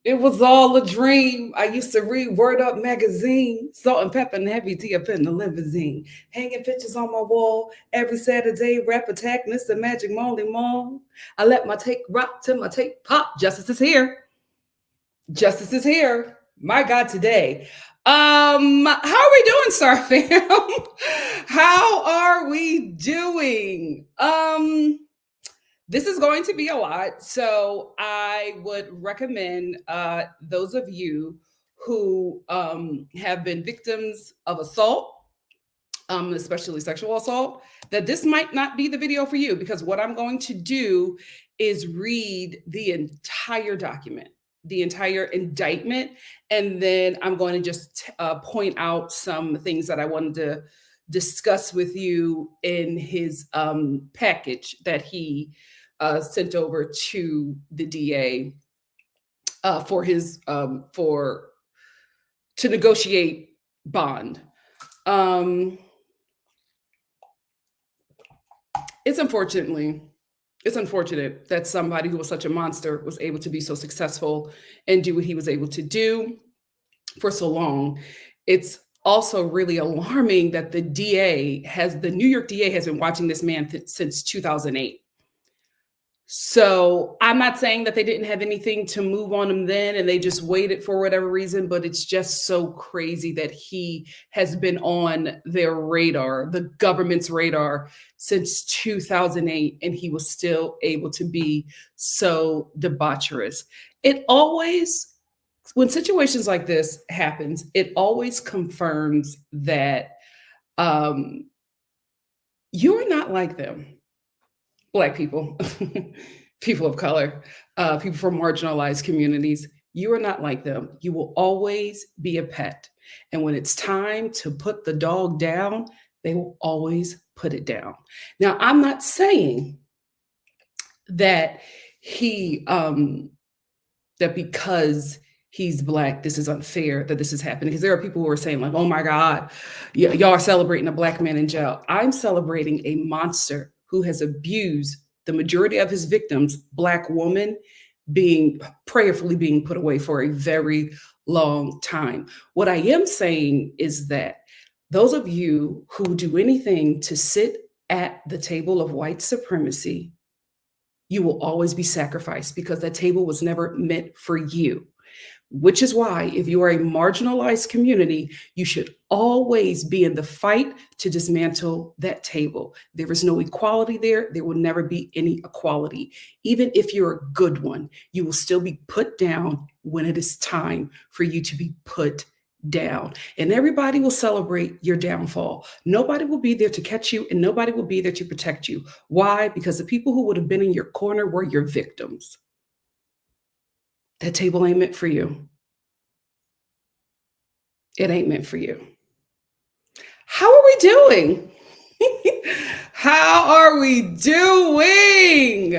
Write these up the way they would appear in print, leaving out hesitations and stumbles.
It was all a dream. I used to read Word Up magazine, salt and pepper and heavy tea up in the limousine, hanging pictures on my wall every Saturday. Rap attack, Mr. Magic Molly Mall. I let my tape rock till my tape pop. Justice is here. Justice is here. My God, today. How are we doing, Star Fam? How are we doing? This is going to be a lot. So I would recommend those of you who have been victims of assault, especially sexual assault, that this might not be the video for you, because what I'm going to do is read the entire document, the entire indictment, and then I'm going to just point out some things that I wanted to discuss with you in his package that he sent over to the DA for his for to negotiate bond. It's unfortunate that somebody who was such a monster was able to be so successful and do what he was able to do for so long. It's also really alarming that the New York DA has been watching this man since 2008. So I'm not saying that they didn't have anything to move on him then and they just waited for whatever reason, but it's just so crazy that he has been on their radar, the government's radar, since 2008, and he was still able to be so debaucherous. It always, when situations like this happens, it always confirms that you're not like them. Black people, people of color, people from marginalized communities, you are not like them. You will always be a pet. And when it's time to put the dog down, they will always put it down. Now, I'm not saying that that because he's Black, this is unfair, that this is happening. Because there are people who are saying like, oh my God, y'all are celebrating a Black man in jail. I'm celebrating a monster who has abused the majority of his victims, Black women, prayerfully being put away for a very long time. What I am saying is that those of you who do anything to sit at the table of white supremacy, you will always be sacrificed, because that table was never meant for you. Which is why, if you are a marginalized community, you should always be in the fight to dismantle that table. There is no equality there. There will never be any equality. Even if you're a good one, you will still be put down when it is time for you to be put down. And everybody will celebrate your downfall. Nobody will be there to catch you, and nobody will be there to protect you. Why? Because the people who would have been in your corner were your victims. That table ain't meant for you. It ain't meant for you. How are we doing? How are we doing?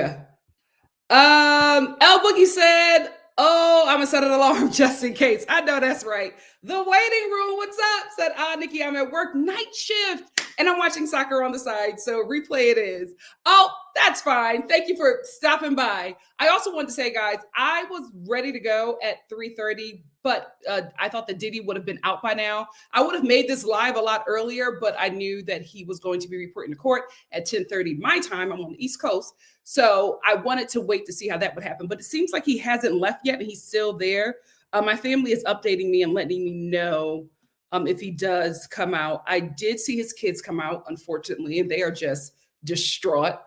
L Boogie said, oh, I'm gonna set an alarm just in case. I know that's right. The waiting room, what's up? Said, Nikki, I'm at work night shift and I'm watching soccer on the side. So replay it is. Oh, that's fine. Thank you for stopping by. I also wanted to say, guys, I was ready to go at 3:30, but I thought that Diddy would have been out by now. I would have made this live a lot earlier, but I knew that he was going to be reporting to court at 10:30 my time. I'm on the East Coast. So I wanted to wait to see how that would happen. But it seems like he hasn't left yet and he's still there. My family is updating me and letting me know if he does come out. I did see his kids come out, unfortunately, and they are just distraught,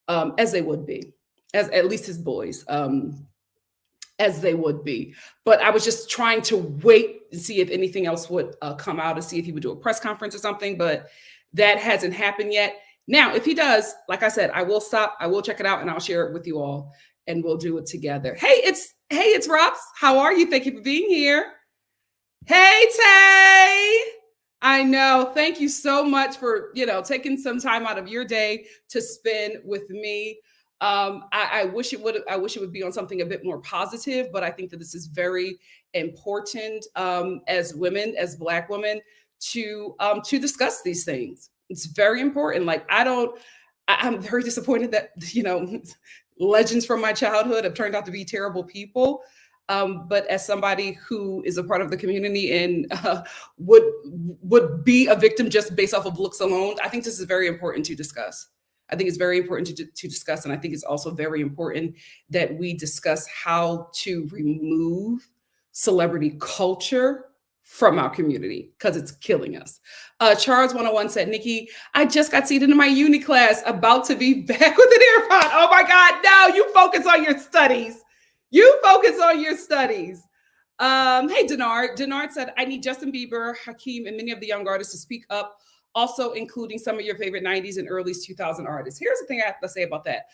as they would be, as at least his boys, as they would be. But I was just trying to wait and see if anything else would come out, and see if he would do a press conference or something, but that hasn't happened yet. Now, if he does, like I said, I will stop, I will check it out, and I'll share it with you all, and we'll do it together. Hey, it's Rops. How are you? Thank you for being here. Hey, Tay. I know. Thank you so much for, taking some time out of your day to spend with me. I wish it would be on something a bit more positive, but I think that this is very important as women, as Black women, to discuss these things. It's very important. Like, I'm very disappointed that, legends from my childhood have turned out to be terrible people. But as somebody who is a part of the community and would be a victim just based off of looks alone, I think this is very important to discuss. I think it's very important to discuss, and I think it's also very important that we discuss how to remove celebrity culture from our community because it's killing us. Charles 101 said, Nikki, I just got seated in my uni class, about to be back with an AirPod. Oh my God, now you focus on your studies. You focus on your studies. Hey, Denard. Denard said, I need Justin Bieber, Hakeem, and many of the young artists to speak up, also including some of your favorite 90s and early 2000 artists. Here's the thing I have to say about that.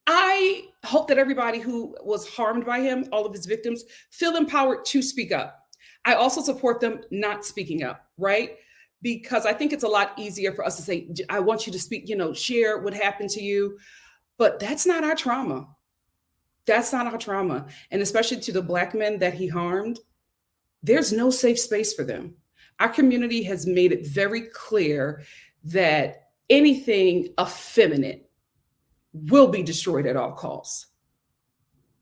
I hope that everybody who was harmed by him, all of his victims, feel empowered to speak up. I also support them not speaking up, right? Because I think it's a lot easier for us to say, I want you to speak, share what happened to you. But that's not our trauma. That's not our trauma. And especially to the Black men that he harmed, there's no safe space for them. Our community has made it very clear that anything effeminate will be destroyed at all costs.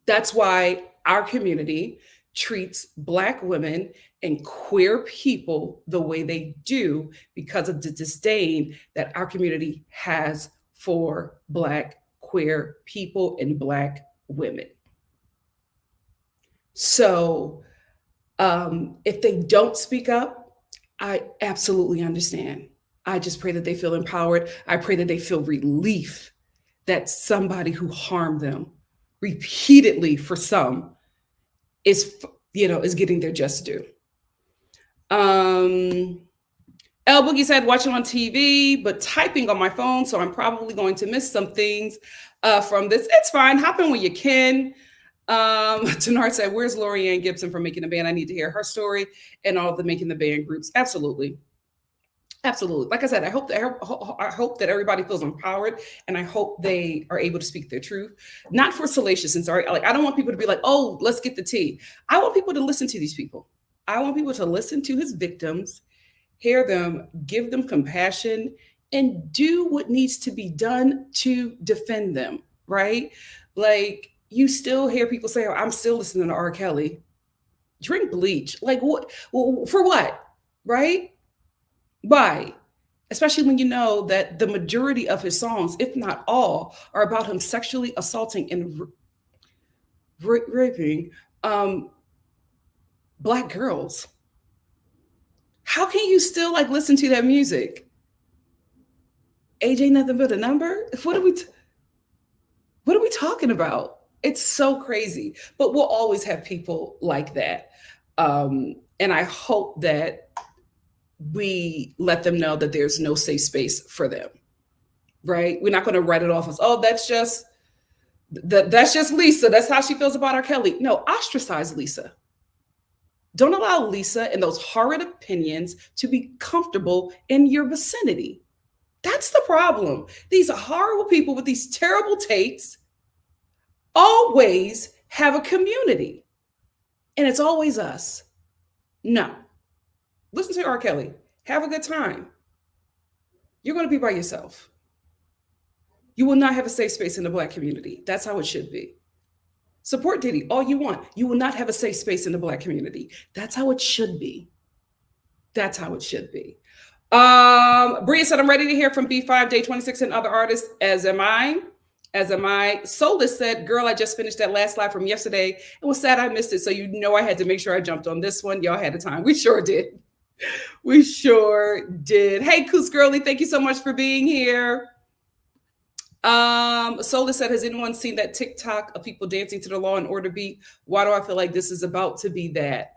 That's why our community treats Black women and queer people the way they do, because of the disdain that our community has for Black queer people and Black women. So if they don't speak up, I absolutely understand. I just pray that they feel empowered. I pray that they feel relief that somebody who harmed them repeatedly, for some, is getting their just due. L Boogie said, watching on TV, but typing on my phone, so I'm probably going to miss some things from this. It's fine. Hop in when you can. Tenard said, where's Lorianne Gibson from Making the Band? I need to hear her story and all the Making the Band groups. Absolutely. Absolutely. Like I said, I hope that everybody feels empowered, and I hope they are able to speak their truth, not for salacious and sorry. Like, I don't want people to be like, oh, let's get the tea. I want people to listen to these people. I want people to listen to his victims, hear them, give them compassion, and do what needs to be done to defend them, right? Like, you still hear people say, oh, I'm still listening to R. Kelly. Drink bleach. Like, what? Well, for what? Right? Why? Especially when you know that the majority of his songs, if not all, are about him sexually assaulting and raping Black girls. How can you still listen to that music? Age ain't nothing but a number. What are we talking about? It's so crazy. But we'll always have people like that, and I hope that we let them know that there's no safe space for them, right? We're not going to write it off as, oh, that's just Lisa. That's how she feels about R. Kelly. No, ostracize Lisa. Don't allow Lisa and those horrid opinions to be comfortable in your vicinity. That's the problem. These are horrible people with these terrible takes always have a community, and it's always us. No. Listen to R. Kelly. Have a good time. You're going to be by yourself. You will not have a safe space in the Black community. That's how it should be. Support Diddy all you want. You will not have a safe space in the Black community. That's how it should be. That's how it should be. Bria said, I'm ready to hear from B5, Day 26, and other artists, as am I. Soulless said, girl, I just finished that last live from yesterday. It was sad I missed it, so I had to make sure I jumped on this one. Y'all had the time. We sure did. We sure did. Hey, Coos Girly, thank you so much for being here. Sola said, has anyone seen that TikTok of people dancing to the Law and Order beat? Why do I feel like this is about to be that?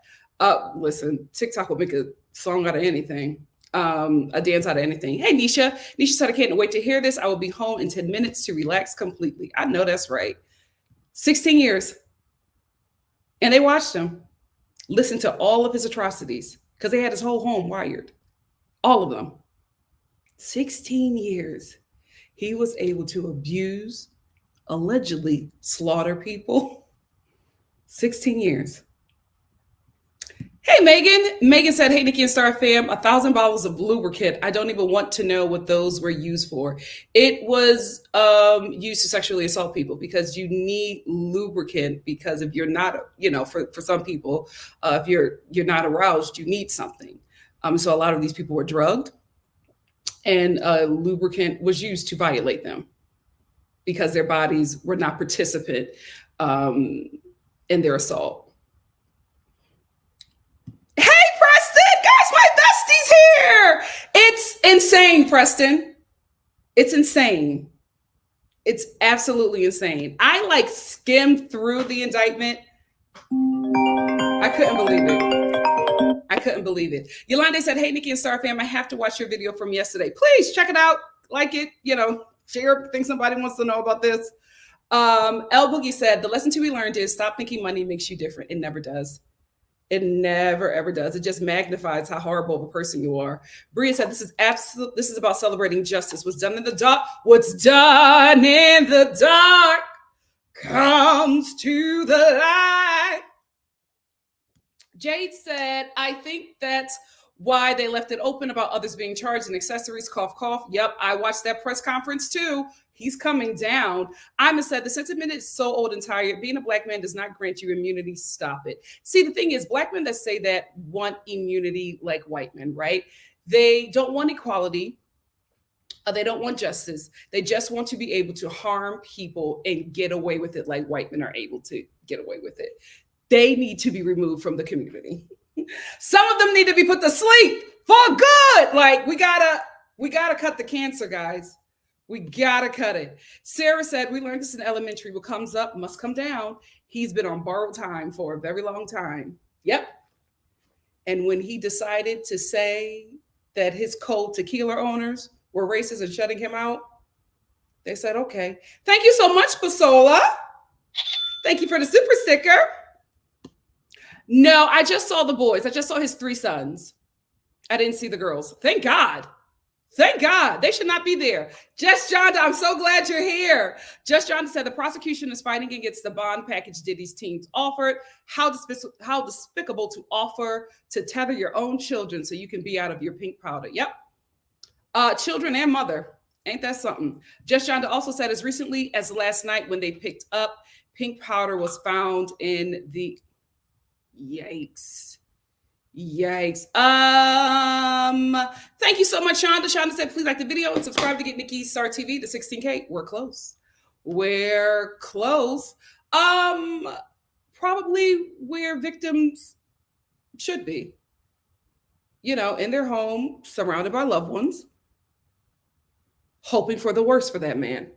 Listen, TikTok will make a song out of anything, a dance out of anything. Hey, Nisha. Nisha said, I can't wait to hear this. I will be home in 10 minutes to relax completely. I know that's right. 16 years. And they watched him listen to all of his atrocities because they had his whole home wired. All of them. 16 years. He was able to abuse, allegedly slaughter people. 16 years. Hey, Megan. Megan said, hey, Nikki and Star fam, 1,000 bottles of lubricant. I don't even want to know what those were used for. It was used to sexually assault people because you need lubricant because if you're not, for some people, if you're not aroused, you need something. So a lot of these people were drugged and lubricant was used to violate them because their bodies were not participant in their assault. My bestie's here. It's insane, Preston. It's insane. It's absolutely insane. I like skimmed through the indictment. I couldn't believe it. I couldn't believe it. Yolanda said, hey, Nikki and Star fam, I have to watch your video from yesterday. Please check it out. Like it, share, think somebody wants to know about this. El Boogie said, the lesson to be learned is stop thinking money makes you different. It never does. It never, ever does. It just magnifies how horrible of a person you are. Bria said, this is about celebrating justice. What's done in the dark comes to the light. Jade said, I think that's why they left it open about others being charged in accessories. Cough, cough. Yep, I watched that press conference too. He's coming down. Ima said, the sentiment is so old and tired. Being a Black man does not grant you immunity. Stop it. See, the thing is, Black men that say that want immunity like white men, right? They don't want equality. They don't want justice. They just want to be able to harm people and get away with it like white men are able to get away with it. They need to be removed from the community. Some of them need to be put to sleep for good. Like we gotta cut the cancer, guys. We gotta cut it. Sarah said, we learned this in elementary. What comes up must come down. He's been on borrowed time for a very long time. Yep. And when he decided to say that his cold tequila owners were racist and shutting him out, they said, okay. Thank you so much, Pasola. Thank you for the super sticker. No, I just saw the boys. I just saw his 3 sons. I didn't see the girls. Thank God. Thank God. They should not be there. Jess Jonda, I'm so glad you're here. Jess Jonda said the prosecution is fighting against the bond package Diddy's teams offered. How despicable to offer to tether your own children so you can be out of your pink powder. Yep. Children and mother. Ain't that something? Jess Jonda also said as recently as last night when they picked up pink powder was found in the... Yikes. Thank you so much, Shonda. Shonda said, please like the video and subscribe to get Nikki'Star TV to 16K. We're close. Probably where victims should be. In their home, surrounded by loved ones, hoping for the worst for that man.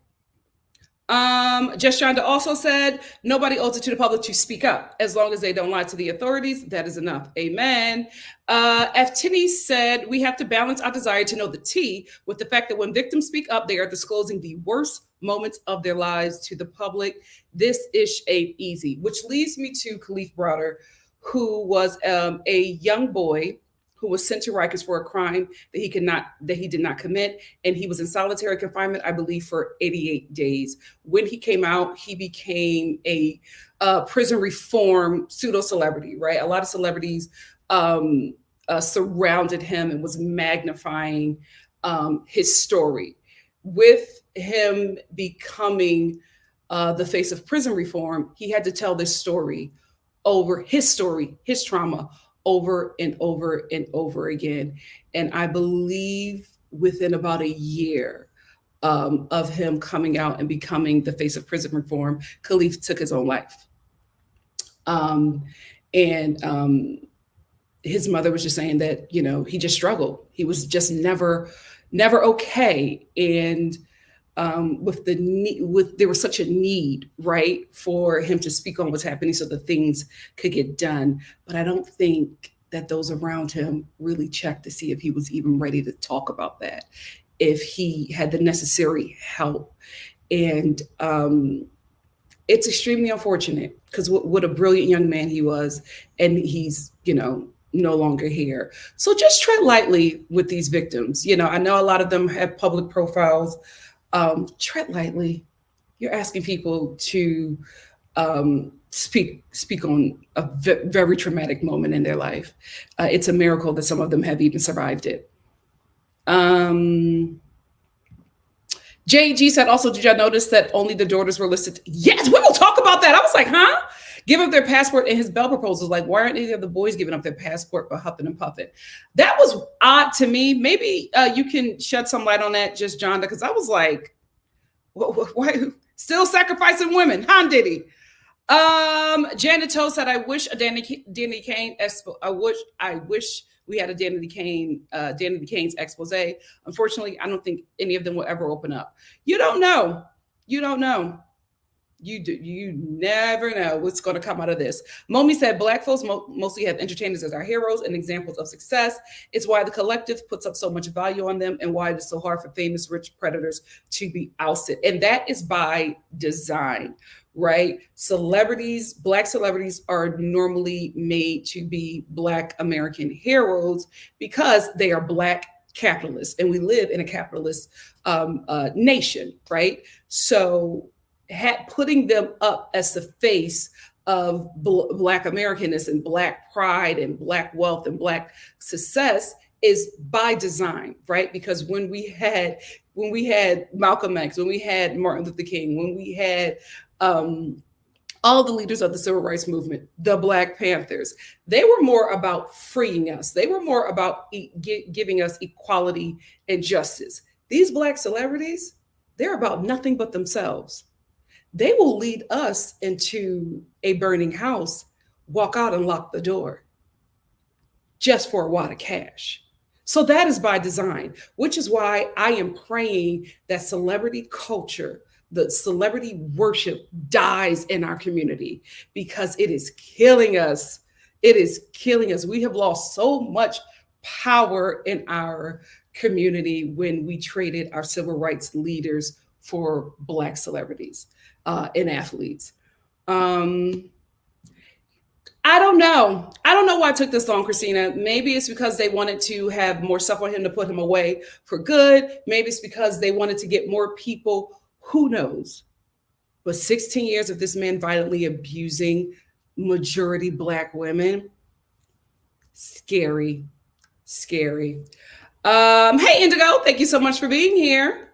Just Shonda also said, nobody owes it to the public to speak up. As long as they don't lie to the authorities, that is enough. Amen. F. Tinney said, we have to balance our desire to know the tea with the fact that when victims speak up, they are disclosing the worst moments of their lives to the public. This ish ain't easy, which leads me to Khalif Browder, who was a young boy who was sent to Rikers for a crime that he did not commit. And he was in solitary confinement, I believe, for 88 days. When he came out, he became a prison reform pseudo-celebrity, right? A lot of celebrities surrounded him and was magnifying his story. With him becoming the face of prison reform, he had to tell this story, his trauma, over and over and over again. And I believe within about a year of him coming out and becoming the face of prison reform, Khalif took his own life. His mother was just saying that, he just struggled. He was just never okay. And there was such a need, right, for him to speak on what's happening so that things could get done. But I don't think that those around him really checked to see if he was even ready to talk about that, if he had the necessary help. And it's extremely unfortunate because what a brilliant young man he was, and he's, no longer here. So just tread lightly with these victims. I know a lot of them have public profiles. Tread lightly. You're asking people to speak on a very traumatic moment in their life. It's a miracle that some of them have even survived it. JG said, also, did y'all notice that only the daughters were listed? Yes, we will talk about that. I was like, huh? Give up their passport in his bail proposals. Like, why aren't any of the boys giving up their passport but huffing and puffing? That was odd to me. Maybe you can shed some light on that, just Jonda, because I was like, why still sacrificing women? Huh, Diddy? Janet Toe said, I wish a Danny Kane expo. I wish we had a Danny Kane's expose. Unfortunately, I don't think any of them will ever open up. You don't know. You don't know. You never know what's going to come out of this. Momi said, Black folks mostly have entertainers as our heroes and examples of success. It's why the collective puts up so much value on them and why it is so hard for famous rich predators to be ousted. And that is by design, right? Celebrities, Black celebrities are normally made to be Black American heroes because they are Black capitalists and we live in a capitalist nation, right? So putting them up as the face of Black Americanness and Black pride and Black wealth and Black success is by design, right? Because when we had Malcolm X, when we had Martin Luther King, when we had all the leaders of the civil rights movement, the Black Panthers, they were more about freeing us. They were more about giving us equality and justice. These Black celebrities, they're about nothing but themselves. They will lead us into a burning house, walk out and lock the door just for a wad of cash. So that is by design, which is why I am praying that celebrity culture, the celebrity worship dies in our community because it is killing us. It is killing us. We have lost so much power in our community when we traded our civil rights leaders for Black celebrities and athletes. I don't know. I don't know why it took this long, Christina. Maybe it's because they wanted to have more stuff on him to put him away for good. Maybe it's because they wanted to get more people. Who knows? But 16 years of this man violently abusing majority Black women. Scary. Scary. Hey, Indigo, thank you so much for being here.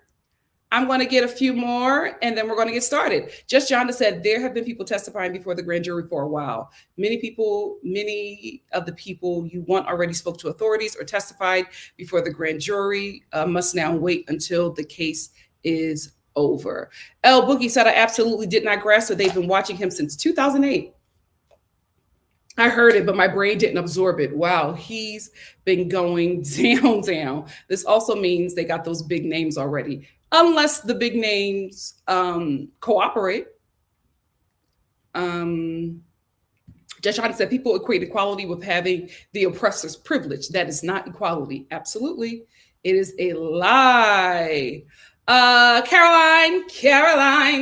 I'm going to get a few more and then we're going to get started. Just Jonda said, there have been people testifying before the grand jury for a while. Many of the people you want already spoke to authorities or testified before the grand jury must now wait until the case is over. El Boogie said, I absolutely did not grasp that they've been watching him since 2008. I heard it, but my brain didn't absorb it. Wow, he's been going down. This also means they got those big names already. Unless the big names cooperate. Just trying to say people equate equality with having the oppressor's privilege. That is not equality. Absolutely. It is a lie. Caroline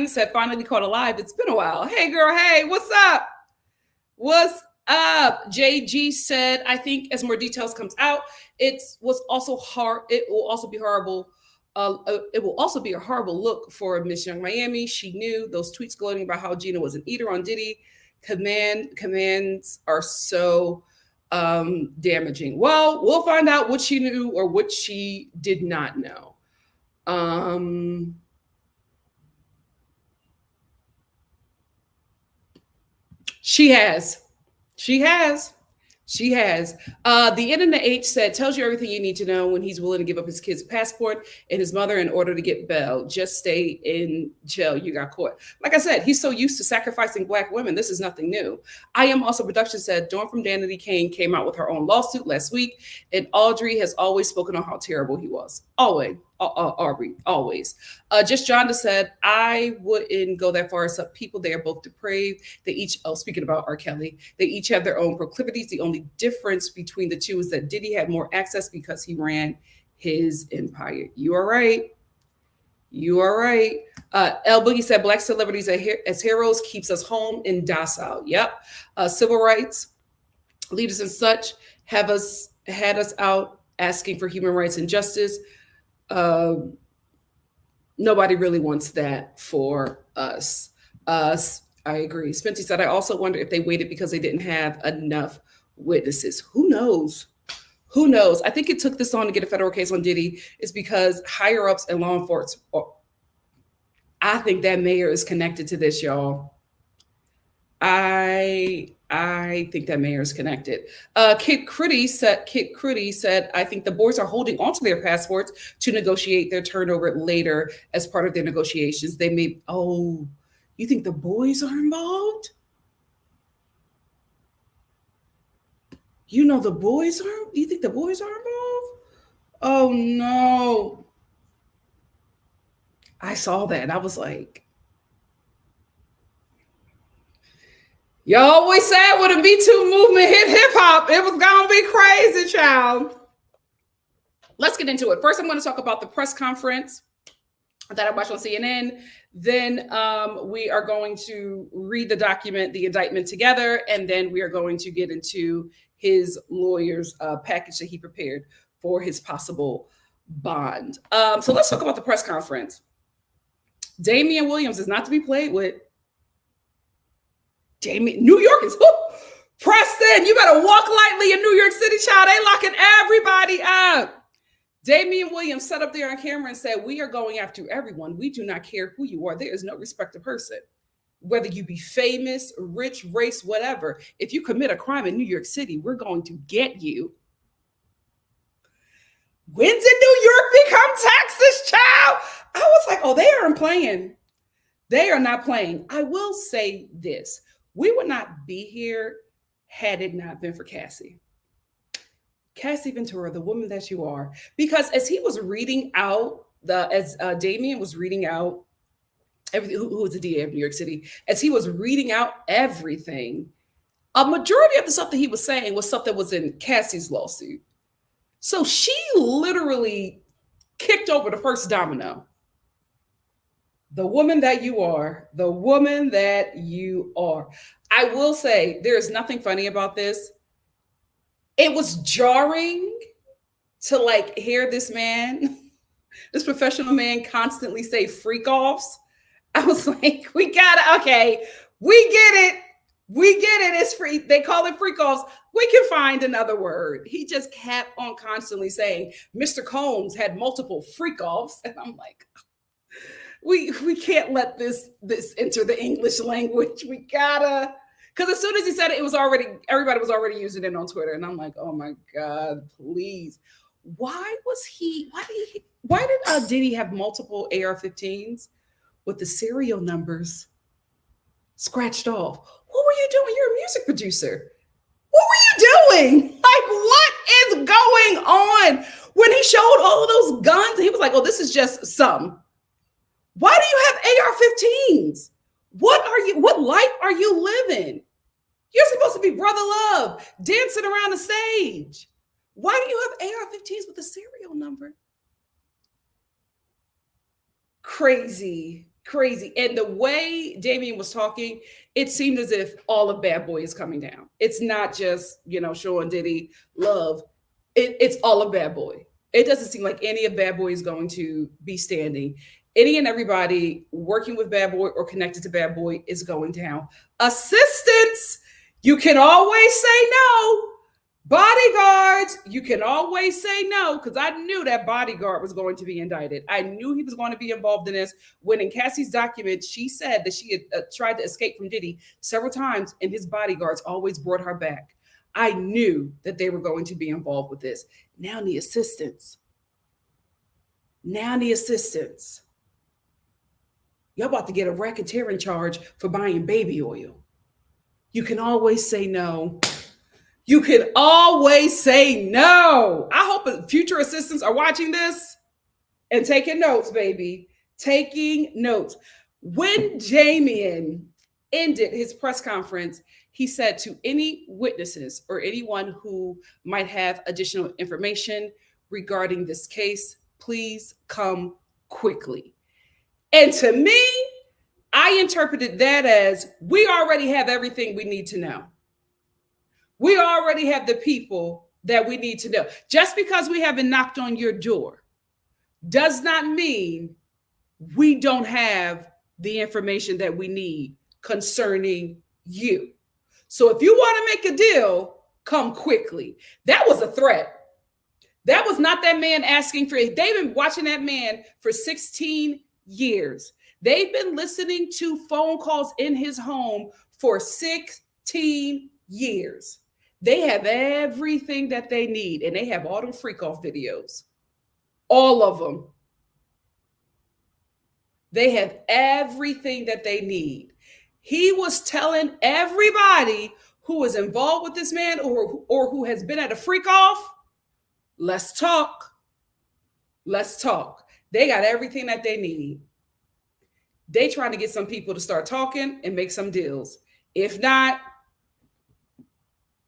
said, finally caught alive. It's been a while. Hey, girl. Hey, what's up? What's up? JG said, I think as more details comes out, it will also be horrible. It will also be a horrible look for Miss Young Miami. She knew those tweets gloating about how Gina was an eater on Diddy. Commands are so damaging. Well, we'll find out what she knew or what she did not know. She has. The Internet H said, tells you everything you need to know when he's willing to give up his kid's passport and his mother in order to get bail. Just stay in jail. You got caught. Like I said, he's so used to sacrificing Black women. This is nothing new. I Am Also Production said, Dawn from Danity Kane came out with her own lawsuit last week. And Audrey has always spoken on how terrible he was. Always. Aubrey, always. Just Jonda said, I wouldn't go that far as some people. They are both depraved. They each, speaking about R. Kelly, they each have their own proclivities. The only difference between the two is that Diddy had more access because he ran his empire. You are right. El Boogie said, Black celebrities as heroes keeps us home and docile. Yep. Civil rights leaders and such had us out asking for human rights and justice. Nobody really wants that for us. I agree. Spency said, I also wonder if they waited because they didn't have enough witnesses. Who knows? Who knows? I think it took this long to get a federal case on Diddy is because higher ups and law enforcement. I think that mayor is connected to this, y'all. I think that mayor is connected. Kid Critty said, I think the boys are holding onto their passports to negotiate their turnover later as part of their negotiations. They may, oh, you think the boys are involved? You know, you think the boys are involved? Oh no. I saw that and I was like, y'all always said when the Me Too movement hit hip hop, it was gonna be crazy, child. Let's get into it. First, I'm going to talk about the press conference that I watched on CNN. Then we are going to read the document, the indictment together, and then we are going to get into his lawyer's package that he prepared for his possible bond. So let's talk about the press conference. Damian Williams is not to be played with. New York is Preston. You better walk lightly in New York City, child. They locking everybody up. Damian Williams sat up there on camera and said, we are going after everyone. We do not care who you are. There is no respect of person. Whether you be famous, rich, race, whatever. If you commit a crime in New York City, we're going to get you. When did New York become Texas, child? I was like, oh, they aren't playing. They are not playing. I will say this. We would not be here had it not been for Cassie. Cassie Ventura, the woman that you are. Because as he was reading out, Damian was reading out everything, who was the DA of New York City, as he was reading out everything, a majority of the stuff that he was saying was stuff that was in Cassie's lawsuit. So she literally kicked over the first domino. The woman that you are, the woman that you are. I will say there is nothing funny about this. It was jarring to like hear this man, this professional man constantly say freak offs. I was like, we get it. It's free. They call it freak offs. We can find another word. He just kept on constantly saying, Mr. Combs had multiple freak offs. And I'm like, we can't let this enter the English language. We gotta, because as soon as he said it, everybody was already using it on Twitter. And I'm like, oh my God, please. Why did Diddy have multiple AR-15s with the serial numbers scratched off? What were you doing? You're a music producer. What were you doing? Like, what is going on? When he showed all those guns, he was like, oh, this is just some. Why do you have AR-15s? What life are you living? You're supposed to be Brother Love, dancing around the stage. Why do you have AR-15s with a serial number? Crazy. And the way Damian was talking, it seemed as if all of Bad Boy is coming down. It's not just, showing Diddy love. It's all of Bad Boy. It doesn't seem like any of Bad Boy is going to be standing. Any and everybody working with Bad Boy or connected to Bad Boy is going down. Assistants, you can always say no. Bodyguards, you can always say no, because I knew that bodyguard was going to be indicted. I knew he was going to be involved in this. When in Cassie's document, she said that she had tried to escape from Diddy several times, and his bodyguards always brought her back. I knew that they were going to be involved with this. Now the assistants. You're about to get a racketeering charge for buying baby oil. You can always say no. You can always say no. I hope future assistants are watching this and taking notes, baby. Taking notes. When Damian ended his press conference, he said to any witnesses or anyone who might have additional information regarding this case, please come quickly. And to me, I interpreted that as we already have everything we need to know. We already have the people that we need to know. Just because we haven't knocked on your door does not mean we don't have the information that we need concerning you. So if you want to make a deal, come quickly. That was a threat. That was not that man asking for it. They've been watching that man for 16 years. They've been listening to phone calls in his home for 16 years. They have everything that they need, and they have all them freak off videos. All of them. They have everything that they need. He was telling everybody who was involved with this man or who has been at a freak off, let's talk. Let's talk. They got everything that they need. They trying to get some people to start talking and make some deals. If not,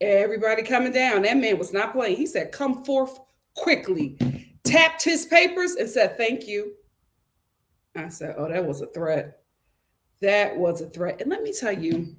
everybody coming down. That man was not playing. He said, come forth quickly. Tapped his papers and said, thank you. I said, oh, that was a threat. That was a threat. And let me tell you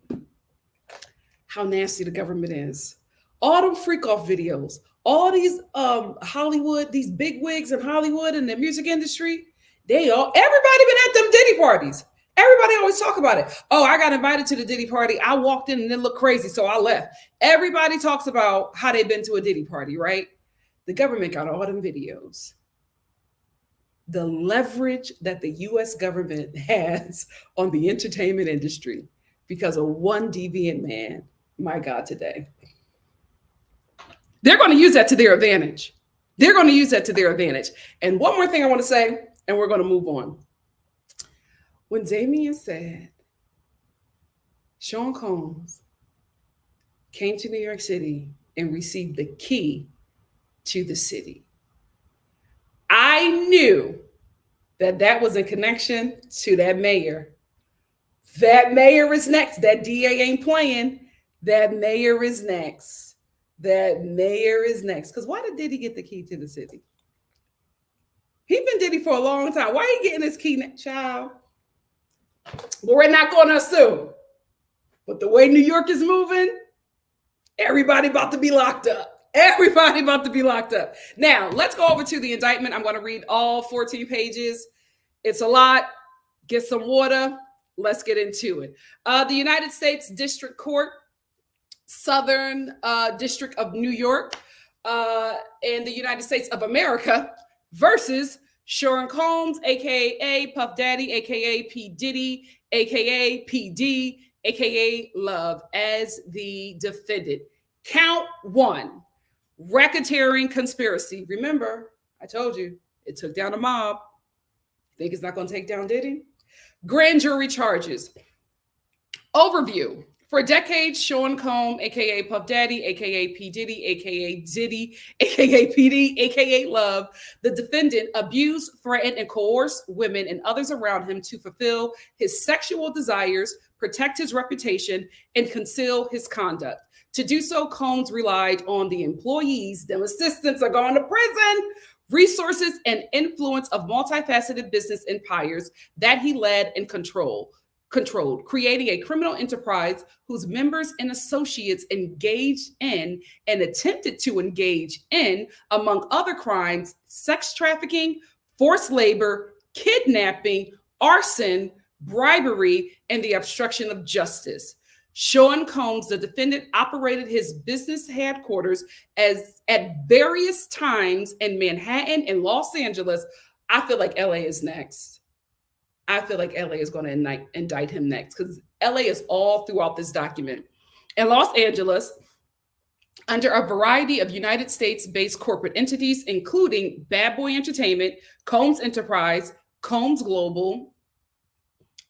how nasty the government is. All them freak off videos, all these Hollywood, these big wigs in Hollywood and the music industry, everybody been at them Diddy parties. Everybody always talk about it. Oh, I got invited to the Diddy party. I walked in and it looked crazy, so I left. Everybody talks about how they've been to a Diddy party, right? The government got all them videos. The leverage that the U.S. government has on the entertainment industry because of one deviant man, my God, today. They're going to use that to their advantage. They're going to use that to their advantage. And one more thing I want to say, and we're going to move on. When Damien said Sean Combs came to New York City and received the key to the city, I knew that was in connection to that mayor. That mayor is next. That DA ain't playing. That mayor is next. That mayor is next. Because why did Diddy get the key to the city? He been Diddy for a long time. Why are you getting this key, child? But we're not going to assume. But the way New York is moving, everybody about to be locked up. Everybody about to be locked up. Now, let's go over to the indictment. I'm going to read all 14 pages. It's a lot. Get some water. Let's get into it. The United States District Court, Southern District of New York, in the United States of America versus Sean Combs, a.k.a. Puff Daddy, a.k.a. P. Diddy, a.k.a. P. D, a.k.a. Love, as the defendant. Count one. Racketeering conspiracy. Remember, I told you, it took down a mob. Think it's not going to take down Diddy? Grand jury charges. Overview. For decades, Sean Combs, a.k.a. Puff Daddy, a.k.a. P. Diddy, a.k.a. Diddy, a.k.a. P. D, a.k.a. Love, the defendant, abused, threatened, and coerced women and others around him to fulfill his sexual desires, protect his reputation, and conceal his conduct. To do so, Combs relied on the employees, them assistants are going to prison, resources, and influence of multifaceted business empires that he led and controlled, creating a criminal enterprise whose members and associates engaged in and attempted to engage in, among other crimes, sex trafficking, forced labor, kidnapping, arson, bribery, and the obstruction of justice. Sean Combs, the defendant, operated his business headquarters at various times in Manhattan and Los Angeles. I feel like LA is next. I feel like LA is going to indict him next because LA is all throughout this document. In Los Angeles, under a variety of United States-based corporate entities, including Bad Boy Entertainment, Combs Enterprise, Combs Global.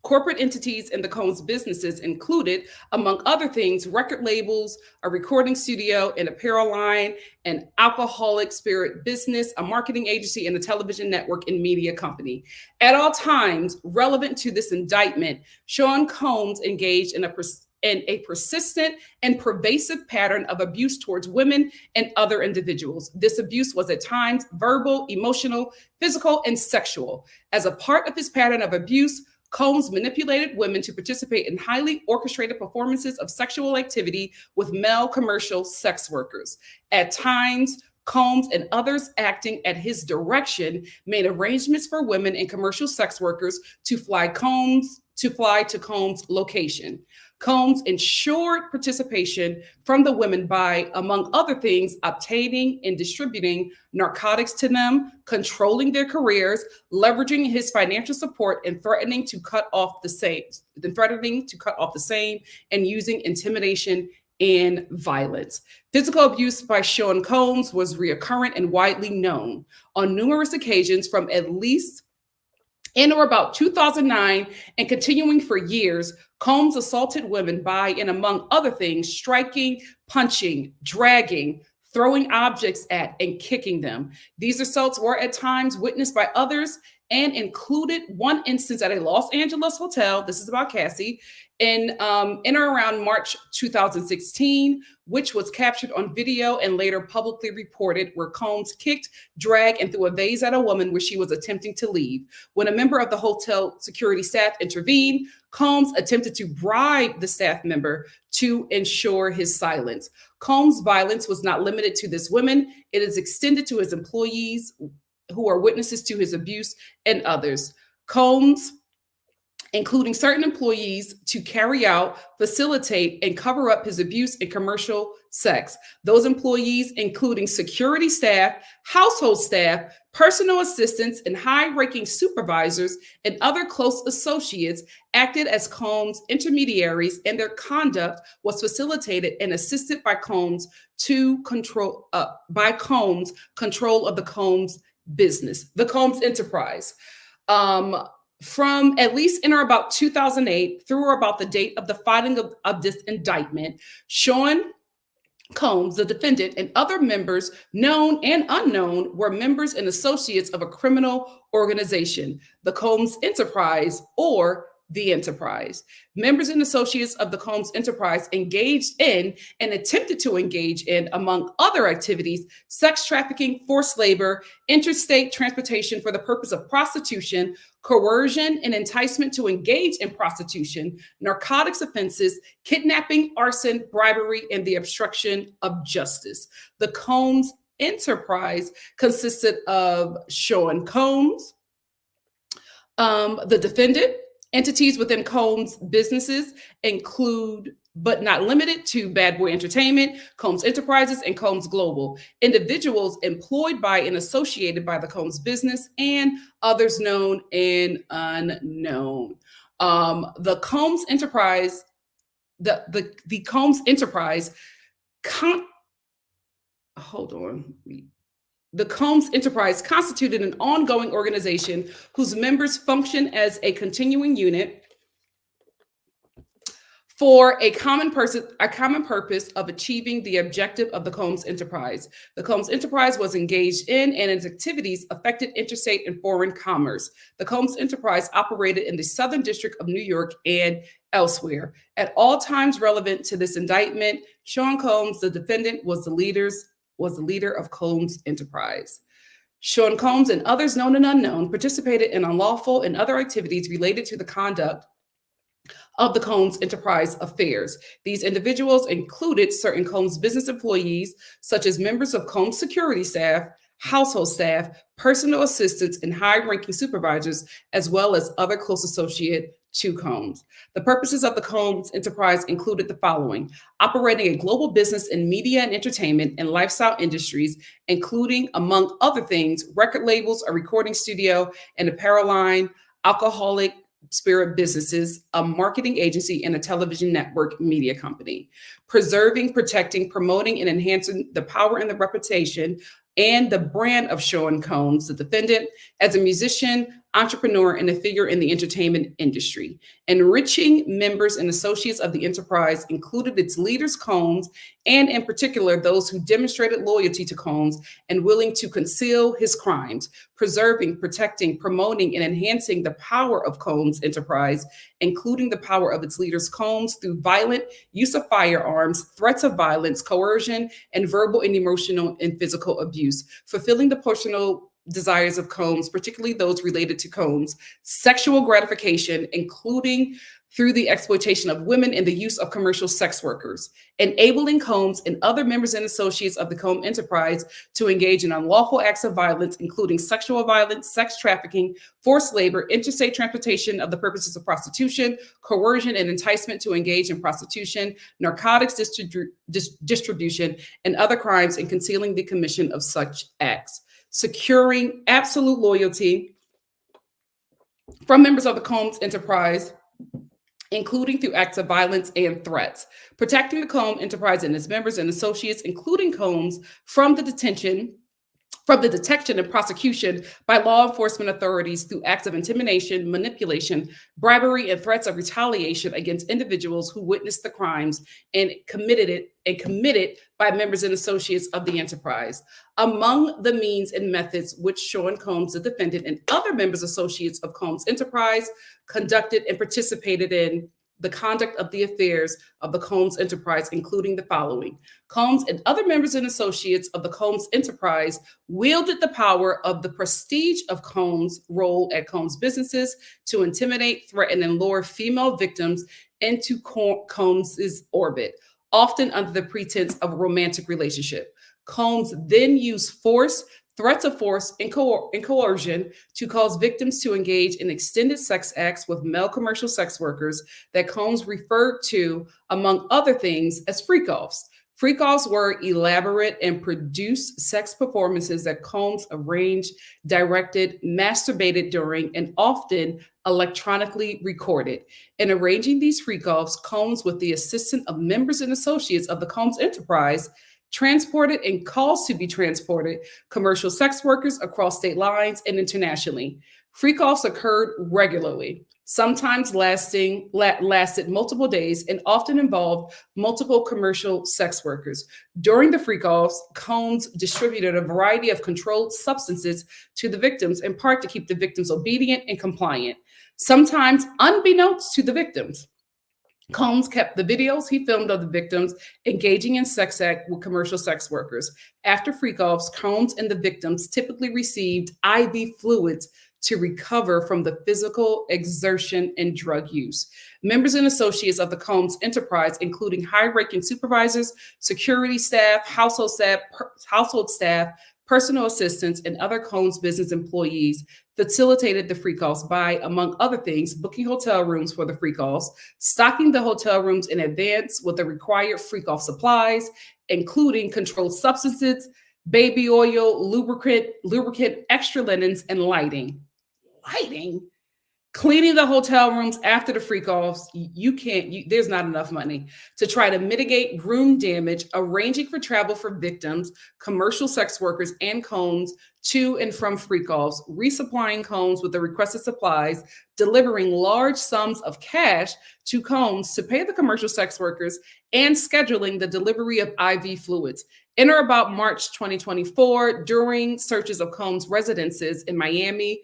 Corporate entities in the Combs businesses included, among other things, record labels, a recording studio, an apparel line, an alcoholic spirit business, a marketing agency, and a television network and media company. At all times relevant to this indictment, Sean Combs engaged in a persistent and pervasive pattern of abuse towards women and other individuals. This abuse was at times verbal, emotional, physical, and sexual. As a part of his pattern of abuse, Combs manipulated women to participate in highly orchestrated performances of sexual activity with male commercial sex workers. At times, Combs and others acting at his direction made arrangements for women and commercial sex workers to fly Combs to fly to Combs' location. Combs ensured participation from the women by, among other things, obtaining and distributing narcotics to them, controlling their careers, leveraging his financial support, and threatening to cut off the same, and using intimidation and violence. Physical abuse by Sean Combs was recurrent and widely known. On numerous occasions from at least in or about 2009 and continuing for years, Combs assaulted women by, and among other things, striking, punching, dragging, throwing objects at, and kicking them. These assaults were at times witnessed by others and included one instance at a Los Angeles hotel. This is about Cassie, in or around March 2016, which was captured on video and later publicly reported, where Combs kicked, dragged, and threw a vase at a woman where she was attempting to leave. When a member of the hotel security staff intervened, Combs attempted to bribe the staff member to ensure his silence. Combs' violence was not limited to this woman. It is extended to his employees who are witnesses to his abuse and others. Combs, including certain employees, to carry out, facilitate, and cover up his abuse and commercial sex. Those employees, including security staff, household staff, personal assistants, and high-ranking supervisors and other close associates, acted as Combs' intermediaries, and their conduct was facilitated and assisted by Combs control of the Combs business, the Combs enterprise. From at least in or about 2008 through or about the date of the filing of this indictment, Sean Combs, the defendant, and other members, known and unknown, were members and associates of a criminal organization, the Combs Enterprise, or the Enterprise. Members and associates of the Combs Enterprise engaged in and attempted to engage in, among other activities, sex trafficking, forced labor, interstate transportation for the purpose of prostitution, coercion and enticement to engage in prostitution, narcotics offenses, kidnapping, arson, bribery, and the obstruction of justice. The Combs Enterprise consisted of Sean Combs, the defendant. Entities within Combs businesses include, but not limited to, Bad Boy Entertainment, Combs Enterprises, and Combs Global. Individuals employed by and associated by the Combs business, and others known and unknown. The Combs Enterprise, the Combs Enterprise, The Combs Enterprise constituted an ongoing organization whose members function as a continuing unit for a common purpose of achieving the objective of the Combs Enterprise. The Combs Enterprise was engaged in and its activities affected interstate and foreign commerce. The Combs Enterprise operated in the Southern District of New York and elsewhere. At all times relevant to this indictment, Sean Combs, the defendant, was the leader of Combs Enterprise. Sean Combs and others known and unknown participated in unlawful and other activities related to the conduct of the Combs Enterprise affairs. These individuals included certain Combs business employees, such as members of Combs security staff, household staff, personal assistants, and high-ranking supervisors, as well as other close associates to Combs. The purposes of the Combs Enterprise included the following: operating a global business in media and entertainment and lifestyle industries, including, among other things, record labels, a recording studio, an apparel line, alcoholic spirit businesses, a marketing agency, and a television network media company. Preserving, protecting, promoting, and enhancing the power and the reputation and the brand of Sean Combs, the defendant, as a musician, entrepreneur, and a figure in the entertainment industry. Enriching members and associates of the enterprise included its leaders, Combs, and in particular, those who demonstrated loyalty to Combs and willing to conceal his crimes. Preserving, protecting, promoting, and enhancing the power of Combs Enterprise, including the power of its leaders, Combs, through violent use of firearms, threats of violence, coercion, and verbal and emotional and physical abuse. Fulfilling the personal desires of Combs, particularly those related to Combs' sexual gratification, including through the exploitation of women and the use of commercial sex workers, enabling Combs and other members and associates of the Combs enterprise to engage in unlawful acts of violence, including sexual violence, sex trafficking, forced labor, interstate transportation of the purposes of prostitution, coercion and enticement to engage in prostitution, narcotics distribution, and other crimes, and concealing the commission of such acts. Securing absolute loyalty from members of the Combs enterprise, including through acts of violence and threats. Protecting the Combs enterprise and its members and associates, including Combs, from the detection and prosecution by law enforcement authorities through acts of intimidation, manipulation, bribery, and threats of retaliation against individuals who witnessed the crimes and committed by members and associates of the enterprise. Among the means and methods which Sean Combs, the defendant, and other members associates of Combs enterprise conducted and participated in the conduct of the affairs of the Combs enterprise, including the following. Combs and other members and associates of the Combs enterprise wielded the power of the prestige of Combs' role at Combs businesses to intimidate, threaten, and lure female victims into Combs' orbit, often under the pretense of a romantic relationship. Combs then used force, threats of force, and coercion to cause victims to engage in extended sex acts with male commercial sex workers that Combs referred to, among other things, as freak-offs. Freak-offs were elaborate and produced sex performances that Combs arranged, directed, masturbated during, and often electronically recorded. In arranging these freak-offs, Combs, with the assistance of members and associates of the Combs enterprise, transported and caused to be transported commercial sex workers across state lines and internationally. Freak-offs occurred regularly, sometimes lasted multiple days, and often involved multiple commercial sex workers. During the freak-offs, Combs distributed a variety of controlled substances to the victims, in part to keep the victims obedient and compliant, sometimes unbeknownst to the victims. Combs kept the videos he filmed of the victims engaging in sex act with commercial sex workers. After freak-offs, Combs and the victims typically received IV fluids to recover from the physical exertion and drug use. Members and associates of the Combs enterprise, including high-ranking supervisors, security staff, household staff, personal assistants, and other Combs business employees, facilitated the freak-offs by, among other things, booking hotel rooms for the freak-offs, stocking the hotel rooms in advance with the required freak-off supplies, including controlled substances, baby oil, lubricant, extra linens, and lighting. Cleaning the hotel rooms after the freak-offs, there's not enough money to try to mitigate room damage, arranging for travel for victims, commercial sex workers, and Combs to and from freak-offs, resupplying Combs with the requested supplies, delivering large sums of cash to Combs to pay the commercial sex workers, and scheduling the delivery of IV fluids. In or about March 2024, during searches of Combs' residences in Miami,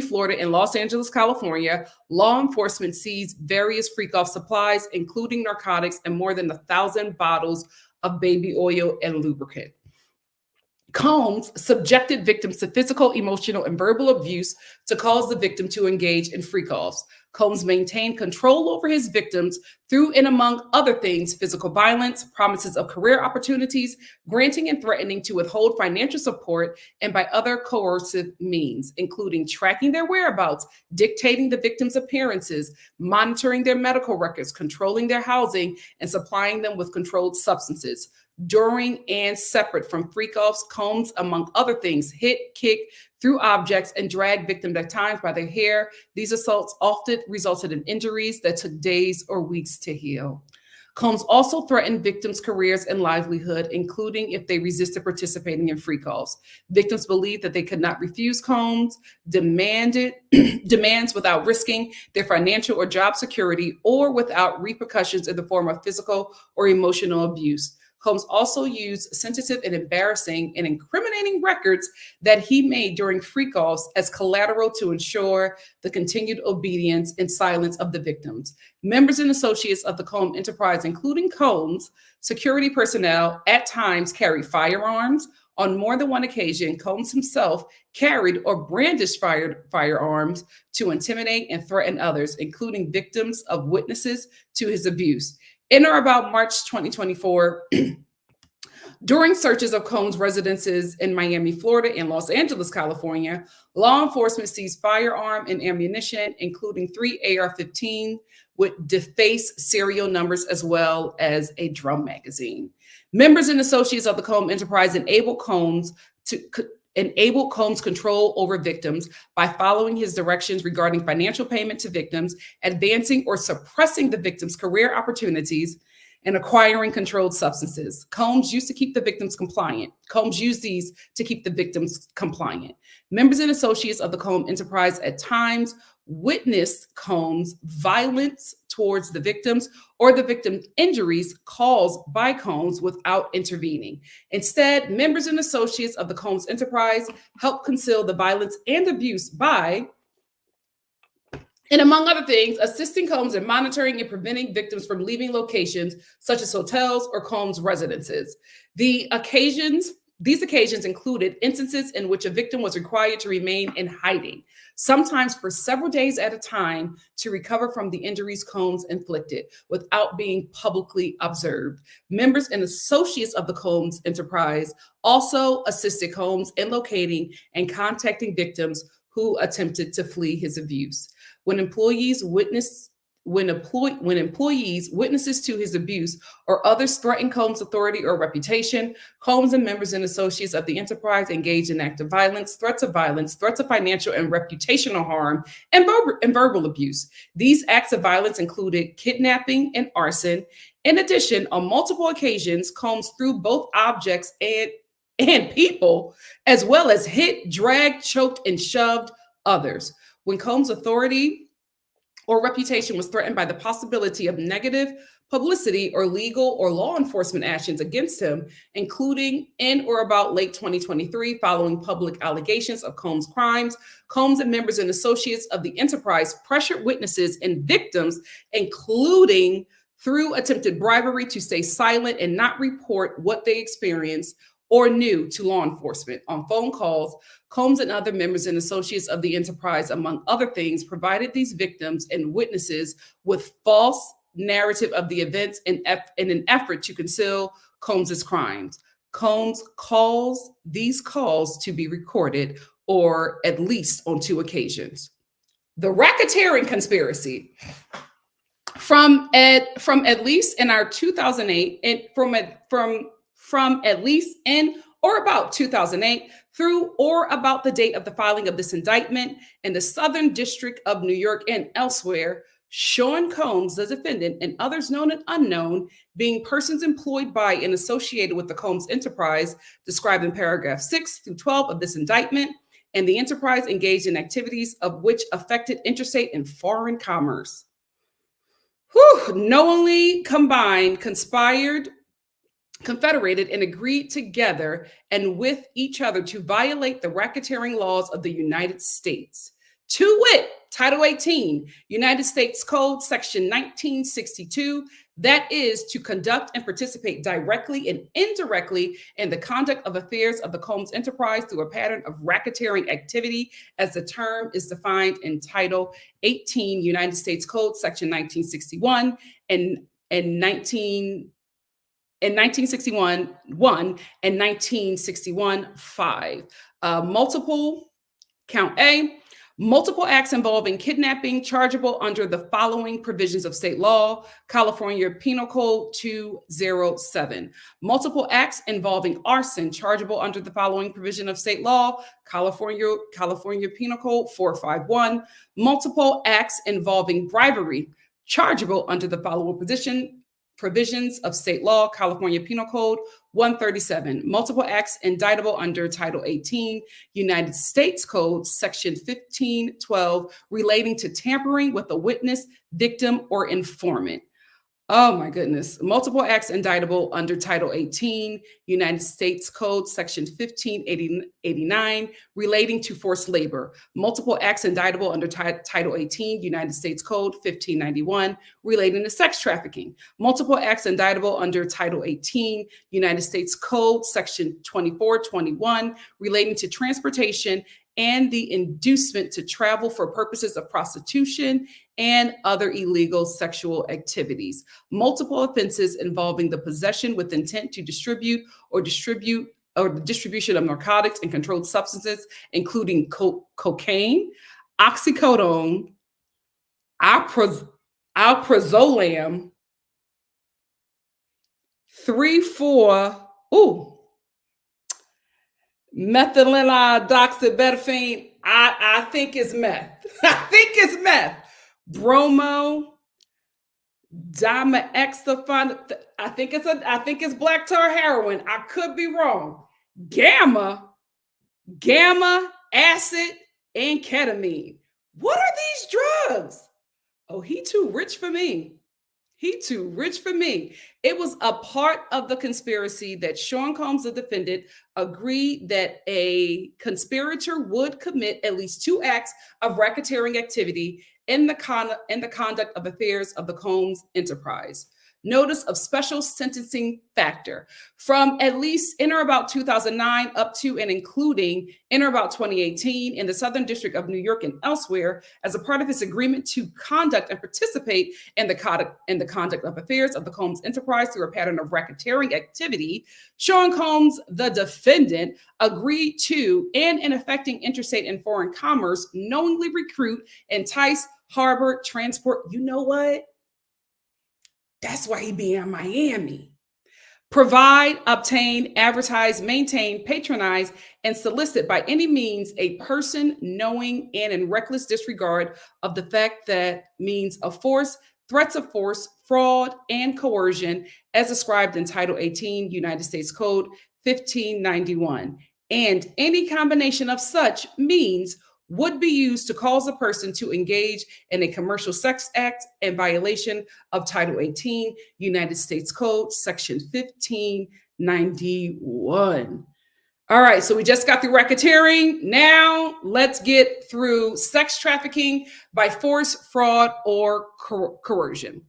Florida, and Los Angeles, California, law enforcement seized various freak-off supplies, including narcotics and more than 1,000 bottles of baby oil and lubricant. Combs subjected victims to physical, emotional, and verbal abuse to cause the victim to engage in freak-offs. Combs maintained control over his victims through and, among other things, physical violence, promises of career opportunities, granting and threatening to withhold financial support, and by other coercive means, including tracking their whereabouts, dictating the victims' appearances, monitoring their medical records, controlling their housing, and supplying them with controlled substances. During and separate from freak-offs, Combs, among other things, hit, kick, threw objects, and dragged victims at times by their hair. These assaults often resulted in injuries that took days or weeks to heal. Combs also threatened victims' careers and livelihood, including if they resisted participating in freak-offs. Victims believed that they could not refuse Combs' demands without risking their financial or job security, or without repercussions in the form of physical or emotional abuse. Combs also used sensitive and embarrassing and incriminating records that he made during freak-offs as collateral to ensure the continued obedience and silence of the victims. Members and associates of the Combs enterprise, including Combs, security personnel, at times carried firearms, On more than one occasion, Combs himself carried or brandished firearms to intimidate and threaten others, including victims of witnesses to his abuse. In or about March 2024, during searches of Combs' residences in Miami, Florida, and Los Angeles, California, law enforcement seized firearm and ammunition, including 3 AR-15 with defaced serial numbers, as well as a drum magazine. Members and associates of the Combs enterprise enabled Combs control over victims by following his directions regarding financial payment to victims, advancing or suppressing the victim's career opportunities, and acquiring controlled substances. Combs used to keep the victims compliant. Combs used these to keep the victims compliant. Members and associates of the Combs enterprise at times witnessed Combs' violence towards the victims or the victim's injuries caused by Combs without intervening. Instead, members and associates of the Combs enterprise helped conceal the violence and abuse by, and among other things, assisting Combs in monitoring and preventing victims from leaving locations such as hotels or Combs residences. These occasions included instances in which a victim was required to remain in hiding, sometimes for several days at a time, to recover from the injuries Combs inflicted without being publicly observed. Members and associates of the Combs enterprise also assisted Combs in locating and contacting victims who attempted to flee his abuse. When employees witnesses to his abuse or others threaten Combs' authority or reputation, Combs and members and associates of the enterprise engaged in active violence, threats of financial and reputational harm, and verbal abuse. These acts of violence included kidnapping and arson. In addition, on multiple occasions, Combs threw both objects and people, as well as hit, dragged, choked, and shoved others. When Combs' authority or reputation was threatened by the possibility of negative publicity or legal or law enforcement actions against him, including in or about late 2023, following public allegations of Combs' crimes, Combs and members and associates of the enterprise pressured witnesses and victims, including through attempted bribery, to stay silent and not report what they experienced or knew to law enforcement. On phone calls, Combs and other members and associates of the enterprise, among other things, provided these victims and witnesses with false narrative of the events in an effort to conceal Combs' crimes. Combs calls these calls to be recorded, or at least on 2 occasions. The racketeering conspiracy. From at least in our 2008, and from at least in or about 2008 through or about the date of the filing of this indictment in the Southern District of New York and elsewhere, Sean Combs, the defendant, and others known and unknown, being persons employed by and associated with the Combs enterprise, described in paragraph 6 through 12 of this indictment, and the enterprise engaged in activities of which affected interstate and foreign commerce. Knowingly combined, conspired, confederated, and agreed together and with each other to violate the racketeering laws of the United States. To wit, Title 18, United States Code, Section 1962, that is to conduct and participate directly and indirectly in the conduct of affairs of the Combs enterprise through a pattern of racketeering activity, as the term is defined in Title 18, United States Code, Section 1961, and 1961 1 and 1961 5. Count A, multiple acts involving kidnapping chargeable under the following provisions of state law: California Penal Code 207. Multiple acts involving arson chargeable under the following provision of state law: California Penal Code 451. Multiple acts involving bribery chargeable under the following provisions of state law: California Penal Code 137. Multiple acts indictable under Title 18, United States Code, Section 1512, relating to tampering with a witness, victim, or informant. Oh my goodness. Multiple acts indictable under Title 18, United States Code, Section 1589, relating to forced labor. Multiple acts indictable under Title 18, United States Code, 1591, relating to sex trafficking. Multiple acts indictable under Title 18, United States Code, Section 2421, relating to transportation and the inducement to travel for purposes of prostitution and other illegal sexual activities. Multiple offenses involving the possession with intent to distribute or the distribution of narcotics and controlled substances, including cocaine, oxycodone, alprazolam, 3,4, methylenoxybetamine. I think it's meth. I think it's meth. Bromo, dimethylphon. I think it's black tar heroin. I could be wrong. Gamma acid, and ketamine. What are these drugs? Oh, he too rich for me. He too rich for me. It was a part of the conspiracy that Sean Combs, the defendant, agreed that a conspirator would commit at least 2 acts of racketeering activity in the conduct of affairs of the Combs enterprise. Notice of special sentencing factor from at least in or about 2009 up to and including in or about 2018 in the Southern District of New York and elsewhere as a part of his agreement to conduct and participate in the conduct of affairs of the Combs enterprise through a pattern of racketeering activity. Sean Combs, the defendant, agreed to and in affecting interstate and foreign commerce knowingly recruit, entice, harbor, transport. You know what? That's why he be in Miami. Provide, obtain, advertise, maintain, patronize, and solicit by any means a person knowing and in reckless disregard of the fact that means of force, threats of force, fraud, and coercion as described in Title 18, United States Code 1591, and any combination of such means would be used to cause a person to engage in a commercial sex act in violation of Title 18, United States Code, Section 1591. All right, so we just got through racketeering. Now let's get through sex trafficking by force, fraud, or coercion.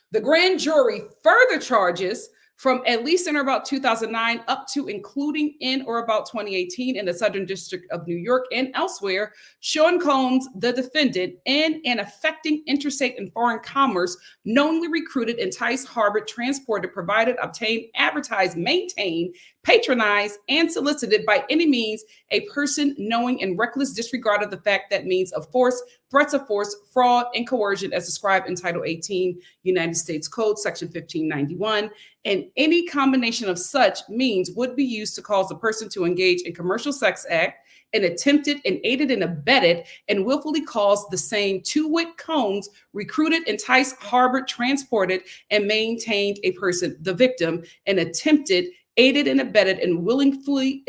The grand jury further charges from at least in or about 2009 up to including in or about 2018 in the Southern District of New York and elsewhere, Sean Combs, the defendant, in and affecting interstate and foreign commerce, knowingly recruited, enticed, harbored, transported, provided, obtained, advertised, maintained, patronized, and solicited by any means a person knowing in reckless disregard of the fact that means of force, threats of force, fraud, and coercion as described in Title 18, United States Code, Section 1591, and any combination of such means would be used to cause a person to engage in commercial sex act and attempted and aided and abetted and willfully caused the same to wit Combs recruited, enticed, harbored, transported, and maintained a person, the victim, and attempted, aided and abetted and willfully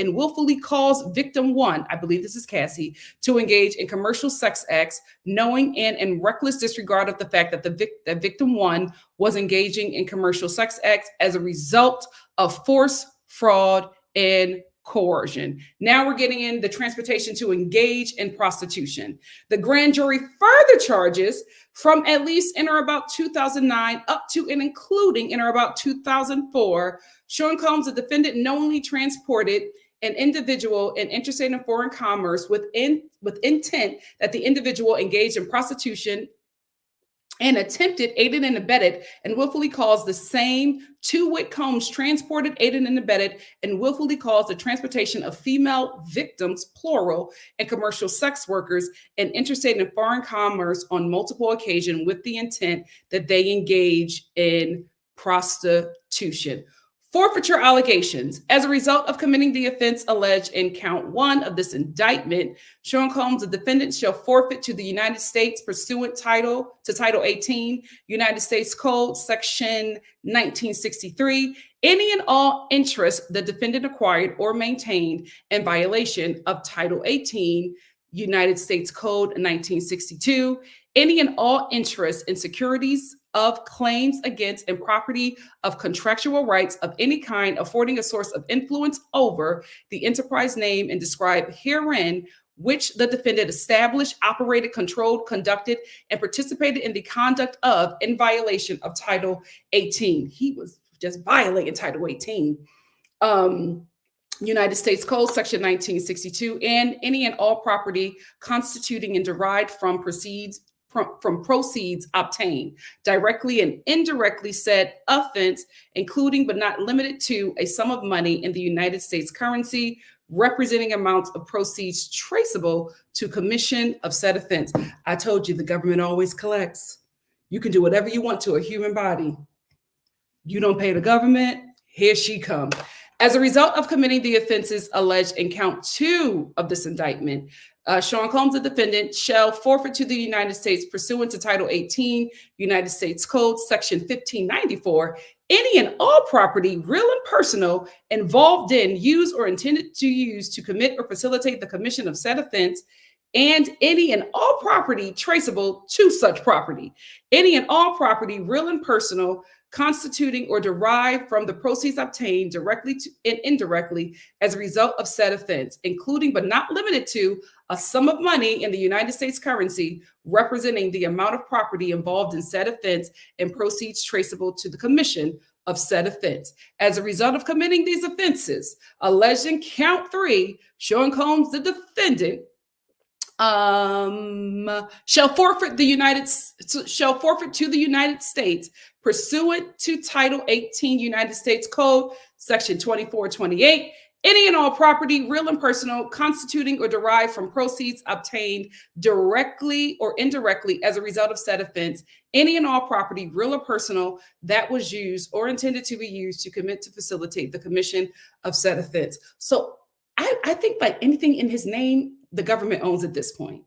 caused victim 1, I believe this is Cassie, to engage in commercial sex acts, knowing and in reckless disregard of the fact that that victim 1 was engaging in commercial sex acts as a result of force, fraud, and coercion. Now we're getting in the transportation to engage in prostitution. The grand jury further charges from at least in or about 2009 up to and including in or about 2004, Sean Combs, the defendant, knowingly transported an individual in interstate and foreign commerce with intent that the individual engaged in prostitution and attempted, aided and abetted, and willfully caused the same to wit Combs transported, aided and abetted, and willfully caused the transportation of female victims, plural, and commercial sex workers in interstate and foreign commerce on multiple occasions with the intent that they engage in prostitution. Forfeiture allegations. As a result of committing the offense alleged in count 1 of this indictment, Sean Combs, the defendant, shall forfeit to the United States pursuant to Title 18, United States Code, Section 1963, any and all interest the defendant acquired or maintained in violation of Title 18, United States Code 1962, any and all interest in securities of claims against and property of contractual rights of any kind affording a source of influence over the enterprise name and described herein, which the defendant established, operated, controlled, conducted, and participated in the conduct of in violation of Title 18. He was just violating Title 18. United States Code, Section 1962, and any and all property constituting and derived from proceeds obtained directly and indirectly said offense, including but not limited to a sum of money in the United States currency representing amounts of proceeds traceable to commission of said offense. I told you the government always collects. You can do whatever you want to a human body. You don't pay the government, here she comes. As a result of committing the offenses alleged in count 2 of this indictment, Sean Combs, the defendant, shall forfeit to the United States pursuant to Title 18, United States Code, Section 1594, any and all property, real and personal, involved in, used, or intended to use to commit or facilitate the commission of said offense, and any and all property traceable to such property. Any and all property, real and personal, constituting or derived from the proceeds obtained directly and indirectly as a result of said offense, including but not limited to a sum of money in the United States currency representing the amount of property involved in said offense and proceeds traceable to the commission of said offense. As a result of committing these offenses alleged in count 3, Sean Combs, the defendant, shall forfeit to the United States pursuant to Title 18 United States Code, Section 2428, any and all property, real and personal, constituting or derived from proceeds obtained directly or indirectly as a result of said offense, any and all property, real or personal, that was used or intended to be used to commit to facilitate the commission of said offense. So I think like anything in his name, the government owns at this point.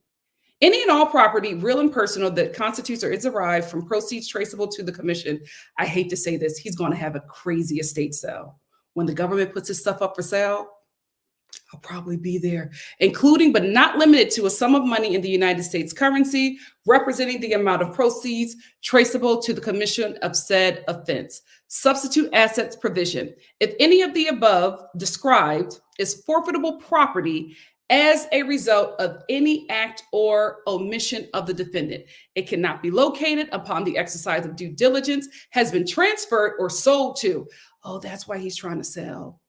Any and all property, real and personal, that constitutes or is derived from proceeds traceable to the commission. I hate to say this, he's going to have a crazy estate sale. When the government puts his stuff up for sale, I'll probably be there, including but not limited to a sum of money in the United States currency representing the amount of proceeds traceable to the commission of said offense. Substitute assets provision. If any of the above described is forfeitable property as a result of any act or omission of the defendant, it cannot be located upon the exercise of due diligence, has been transferred or sold to. Oh, that's why he's trying to sell.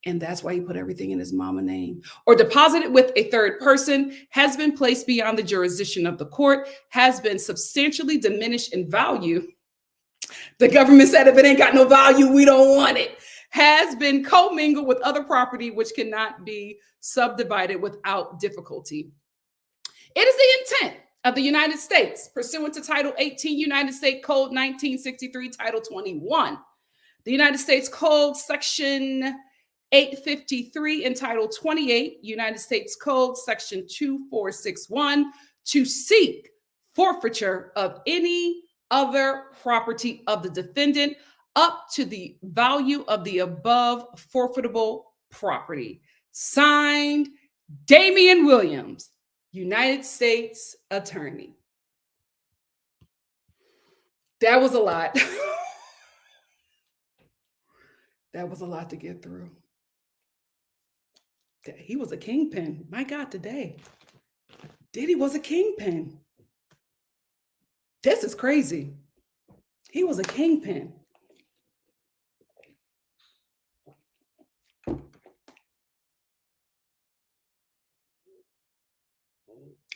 And that's why he put everything in his mama name. Or deposited with a third person, has been placed beyond the jurisdiction of the court, has been substantially diminished in value. The government said if it ain't got no value, we don't want it. Has been commingled with other property which cannot be subdivided without difficulty. It is the intent of the United States, pursuant to Title 18, United States Code 1963, Title 21, the United States Code, Section 853, and Title 28, United States Code, Section 2461, to seek forfeiture of any other property of the defendant up to the value of the above forfeitable property. Signed, Damian Williams, United States Attorney. That was a lot. That was a lot to get through. He was a kingpin. My God, today. Diddy was a kingpin. This is crazy. He was a kingpin.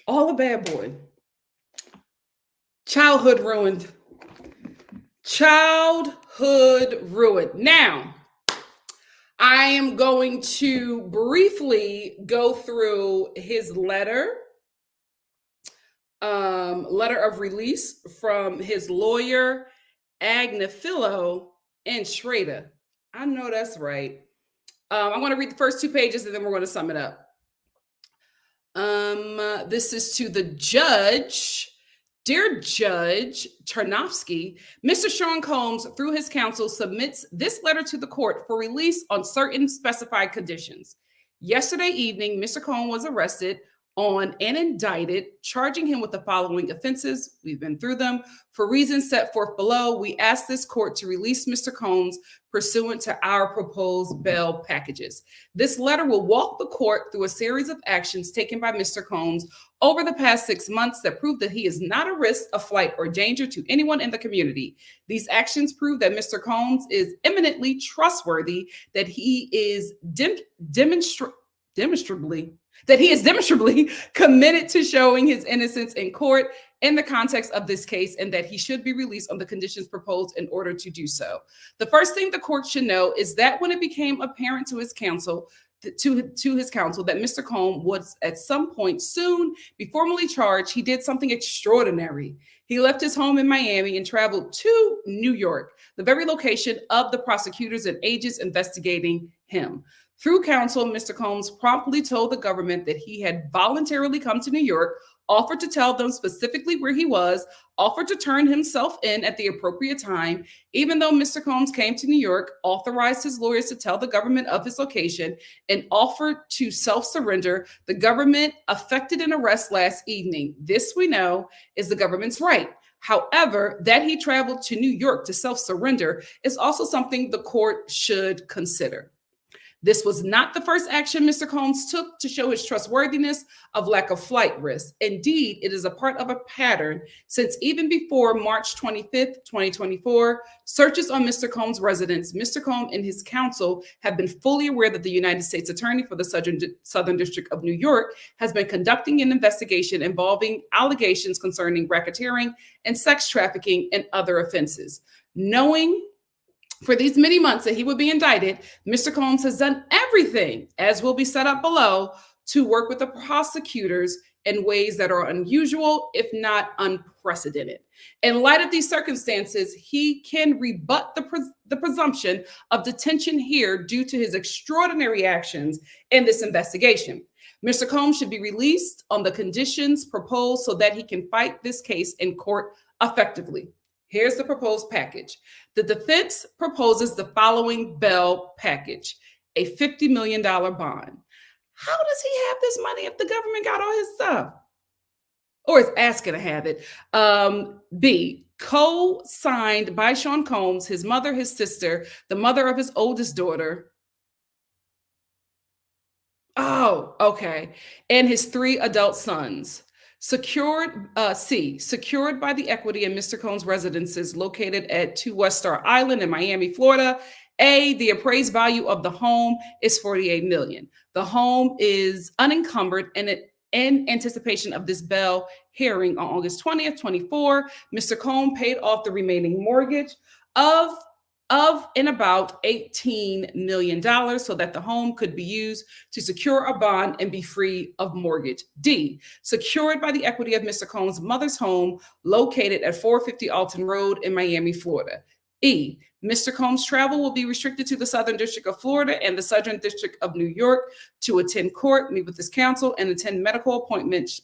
All a bad boy. Childhood ruined. Childhood ruined. Now, I am going to briefly go through his letter of release from his lawyer, Agnifilo and Schrader. I know that's right. I'm going to read the first 2 pages and then we're going to sum it up. This is to the judge. Dear Judge Tarnofsky, Mr. Sean Combs, through his counsel, submits this letter to the court for release on certain specified conditions. Yesterday evening, Mr. Combs was arrested on and indicted, charging him with the following offenses. We've been through them. For reasons set forth below, we ask this court to release Mr. Combs pursuant to our proposed bail packages. This letter will walk the court through a series of actions taken by Mr. Combs over the past 6 months that prove that he is not a risk of flight or danger to anyone in the community. These actions prove that Mr. Combs is eminently trustworthy, that he is demonstrably committed to showing his innocence in court in the context of this case, and that he should be released on the conditions proposed in order to do so. The first thing the court should know is that when it became apparent to his counsel that Mr. Combs would at some point soon be formally charged, he did something extraordinary. He left his home in Miami and traveled to New York, the very location of the prosecutors and agents investigating him. Through counsel, Mr. Combs promptly told the government that he had voluntarily come to New York, offered to tell them specifically where he was, offered to turn himself in at the appropriate time. Even though Mr. Combs came to New York, authorized his lawyers to tell the government of his location, and offered to self-surrender, the government effected an arrest last evening. This, we know, is the government's right. However, that he traveled to New York to self-surrender is also something the court should consider. This was not the first action Mr. Combs took to show his trustworthiness of lack of flight risk. Indeed, it is a part of a pattern since even before March 25th, 2024, searches on Mr. Combs' residence. Mr. Combs and his counsel have been fully aware that the United States Attorney for the Southern District of New York has been conducting an investigation involving allegations concerning racketeering and sex trafficking and other offenses. Knowing for these many months that he would be indicted, Mr. Combs has done everything, as will be set up below, to work with the prosecutors in ways that are unusual, if not unprecedented. In light of these circumstances, he can rebut the presumption of detention here due to his extraordinary actions in this investigation. Mr. Combs should be released on the conditions proposed so that he can fight this case in court effectively. Here's the proposed package. The defense proposes the following bail package: a $50 million bond. How does he have this money if the government got all his stuff? Or is asking to have it. B, co-signed by Sean Combs, his mother, his sister, the mother of his oldest daughter. Oh, okay. And his 3 adult sons. Secured by the equity in Mr. Combs' residences located at 2 West Star Island in Miami, Florida. A, the appraised value of the home is $48 million. The home is unencumbered, and in anticipation of this bail hearing on August 20th, 24, Mr. Combs paid off the remaining mortgage of about $18 million so that the home could be used to secure a bond and be free of mortgage. D, secured by the equity of Mr. Combs' mother's home located at 450 Alton Road in Miami, Florida. E, Mr. Combs' travel will be restricted to the Southern District of Florida and the Southern District of New York to attend court, meet with his counsel, and attend medical appointments,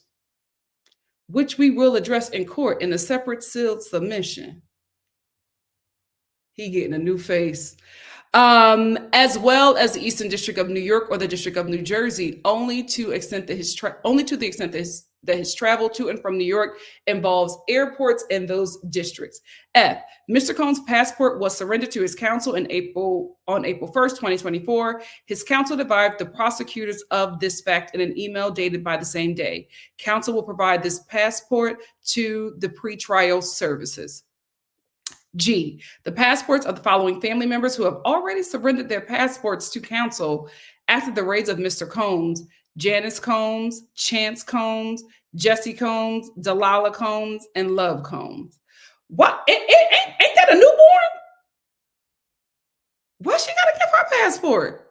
which we will address in court in a separate sealed submission. He getting a new face. As well as the Eastern District of New York or the District of New Jersey, only to the extent that his travel to and from New York involves airports in those districts. F, Mr. Combs' passport was surrendered to his counsel on April 1st, 2024. His counsel advised the prosecutors of this fact in an email dated by the same day. Counsel will provide this passport to the pretrial services. G, the passports of the following family members who have already surrendered their passports to counsel after the raids of Mr. Combs: Janice Combs, Chance Combs, Jesse Combs, Delilah Combs, and Love Combs. What? Ain't that a newborn? Why she gotta give her passport?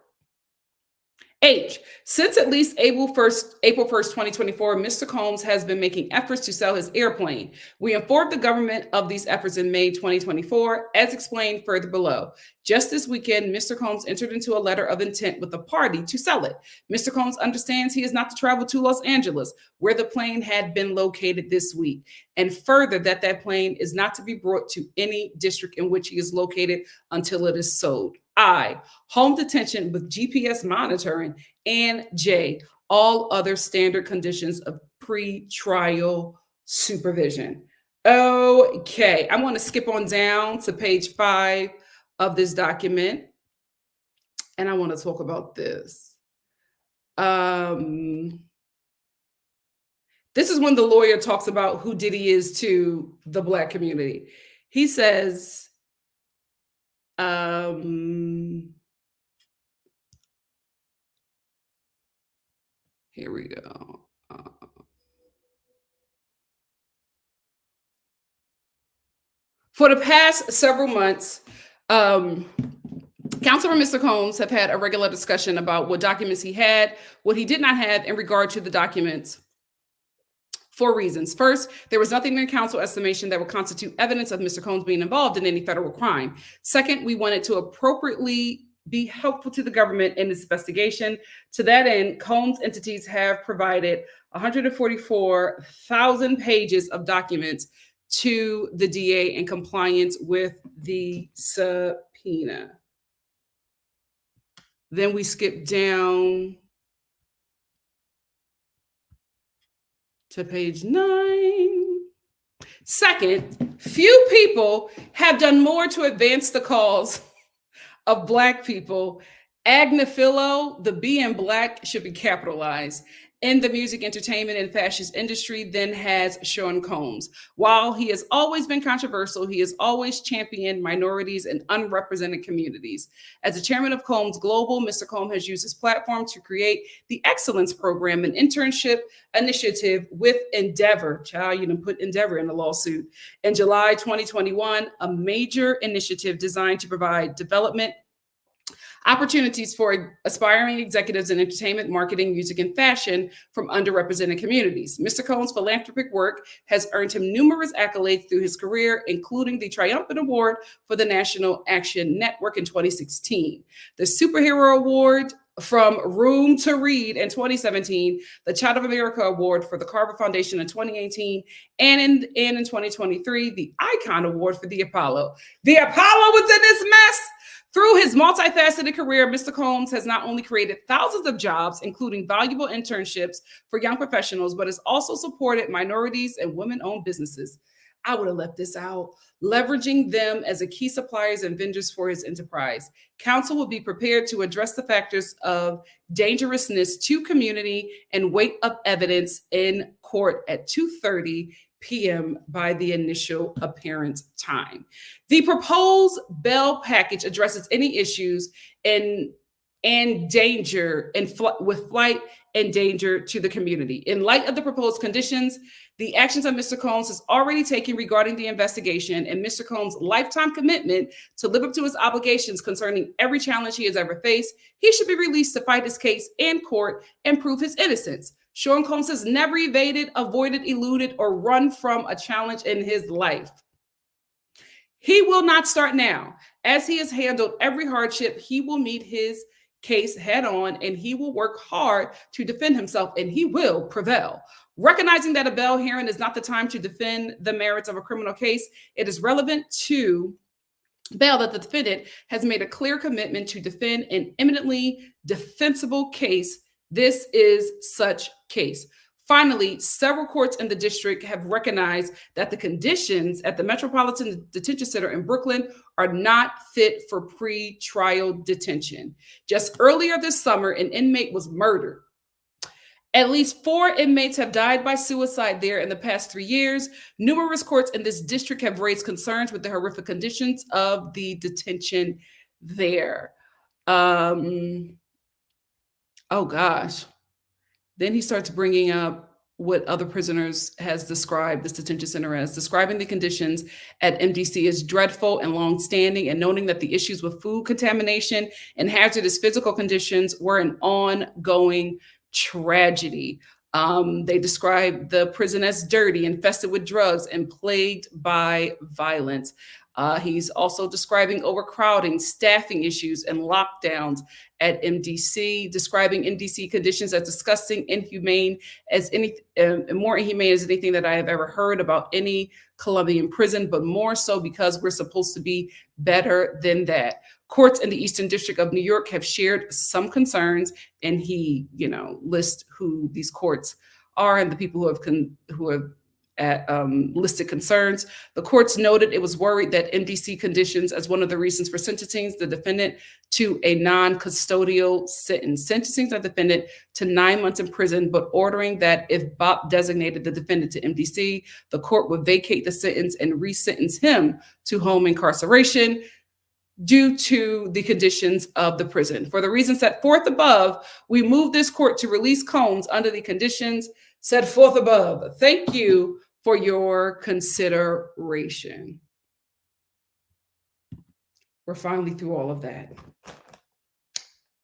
H, since at least April 1st, 2024, Mr. Combs has been making efforts to sell his airplane. We informed the government of these efforts in May 2024, as explained further below. Just this weekend, Mr. Combs entered into a letter of intent with a party to sell it. Mr. Combs understands he is not to travel to Los Angeles, where the plane had been located this week, and further that plane is not to be brought to any district in which he is located until it is sold. I, home detention with GPS monitoring. And J, all other standard conditions of pre-trial supervision. Okay, I'm going to skip on down to page 5 of this document, and I want to talk about this. This is when the lawyer talks about who Diddy is to the Black community. He says, here we go. For the past several months, Counselor and Mr. Combs have had a regular discussion about what documents he had, what he did not have in regard to the documents. 4 reasons. First, there was nothing in the counsel estimation that would constitute evidence of Mr. Combs being involved in any federal crime. Second, we wanted to appropriately be helpful to the government in this investigation. To that end, Combs entities have provided 144,000 pages of documents to the DA in compliance with the subpoena. Then we skip down to page 9. Second, few people have done more to advance the cause of Black people. Agnaphilo, the B in Black should be capitalized, in the music, entertainment, and fashion industry than has Sean Combs. While he has always been controversial, he has always championed minorities and unrepresented communities. As the chairman of Combs Global, Mr. Combs has used his platform to create the Excellence Program, an internship initiative with Endeavor. Child, you done put Endeavor in the lawsuit. In July 2021, a major initiative designed to provide development opportunities for aspiring executives in entertainment, marketing, music, and fashion from underrepresented communities. Mr. Combs' philanthropic work has earned him numerous accolades through his career, including the Triumphant Award for the National Action Network in 2016, the Superhero Award from Room to Read in 2017, the Child of America Award for the Carver Foundation in 2018, and in 2023, the Icon Award for the Apollo. The Apollo was in this mess. Through his multifaceted career, Mr. Combs has not only created thousands of jobs, including valuable internships for young professionals, but has also supported minorities and women-owned businesses. I would have left this out. Leveraging them as a key suppliers and vendors for his enterprise. Counsel will be prepared to address the factors of dangerousness to community and weight of evidence in court at 2:30 p.m. by the initial appearance time. The proposed bail package addresses any issues and danger with flight and danger to the community. In light of the proposed conditions, the actions of Mr. Combs is already taken regarding the investigation and Mr. Combs' lifetime commitment to live up to his obligations concerning every challenge he has ever faced, he should be released to fight his case in court and prove his innocence. Sean Combs has never evaded, avoided, eluded, or run from a challenge in his life. He will not start now. As he has handled every hardship, he will meet his case head on and he will work hard to defend himself and he will prevail. Recognizing that a bail hearing is not the time to defend the merits of a criminal case, it is relevant to bail that the defendant has made a clear commitment to defend an eminently defensible case. This is such case. Finally, several courts in the district have recognized that the conditions at the Metropolitan Detention Center in Brooklyn are not fit for pre-trial detention. Just earlier this summer, an inmate was murdered. At least 4 inmates have died by suicide there in the past 3 years. Numerous courts in this district have raised concerns with the horrific conditions of the detention there. Oh gosh. Then he starts bringing up what other prisoners has described this detention center as, describing the conditions at MDC as dreadful and long-standing, and noting that the issues with food contamination and hazardous physical conditions were an ongoing tragedy. They describe the prison as dirty, infested with drugs, and plagued by violence. He's also describing overcrowding, staffing issues, and lockdowns at MDC, describing MDC conditions as disgusting, inhumane, as more inhumane as anything that I have ever heard about any Colombian prison, but more so because we're supposed to be better than that. Courts in the Eastern District of New York have shared some concerns, and he, lists who these courts are and the people who have listed concerns. The courts noted it was worried that MDC conditions as one of the reasons for sentencing the defendant to a non-custodial sentence, sentencing the defendant to 9 months in prison, but ordering that if BOP designated the defendant to MDC, the court would vacate the sentence and re-sentence him to home incarceration due to the conditions of the prison. For the reasons set forth above, we move this court to release Combs under the conditions set forth above. Thank you for your consideration. We're finally through all of that.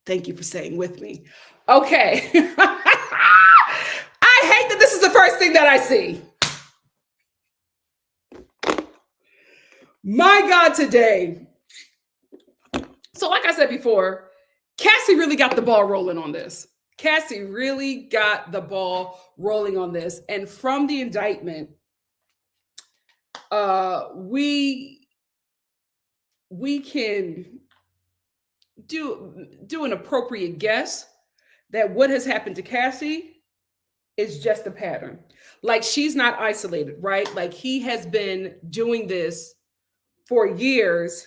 Thank you for staying with me. Okay. I hate that this is the first thing that I see. My God, today. So like I said before, Cassie really got the ball rolling on this. Cassie really got the ball rolling on this. And from the indictment, we can do an appropriate guess that what has happened to Cassie is just a pattern. Like, she's not isolated, right? Like, he has been doing this for years,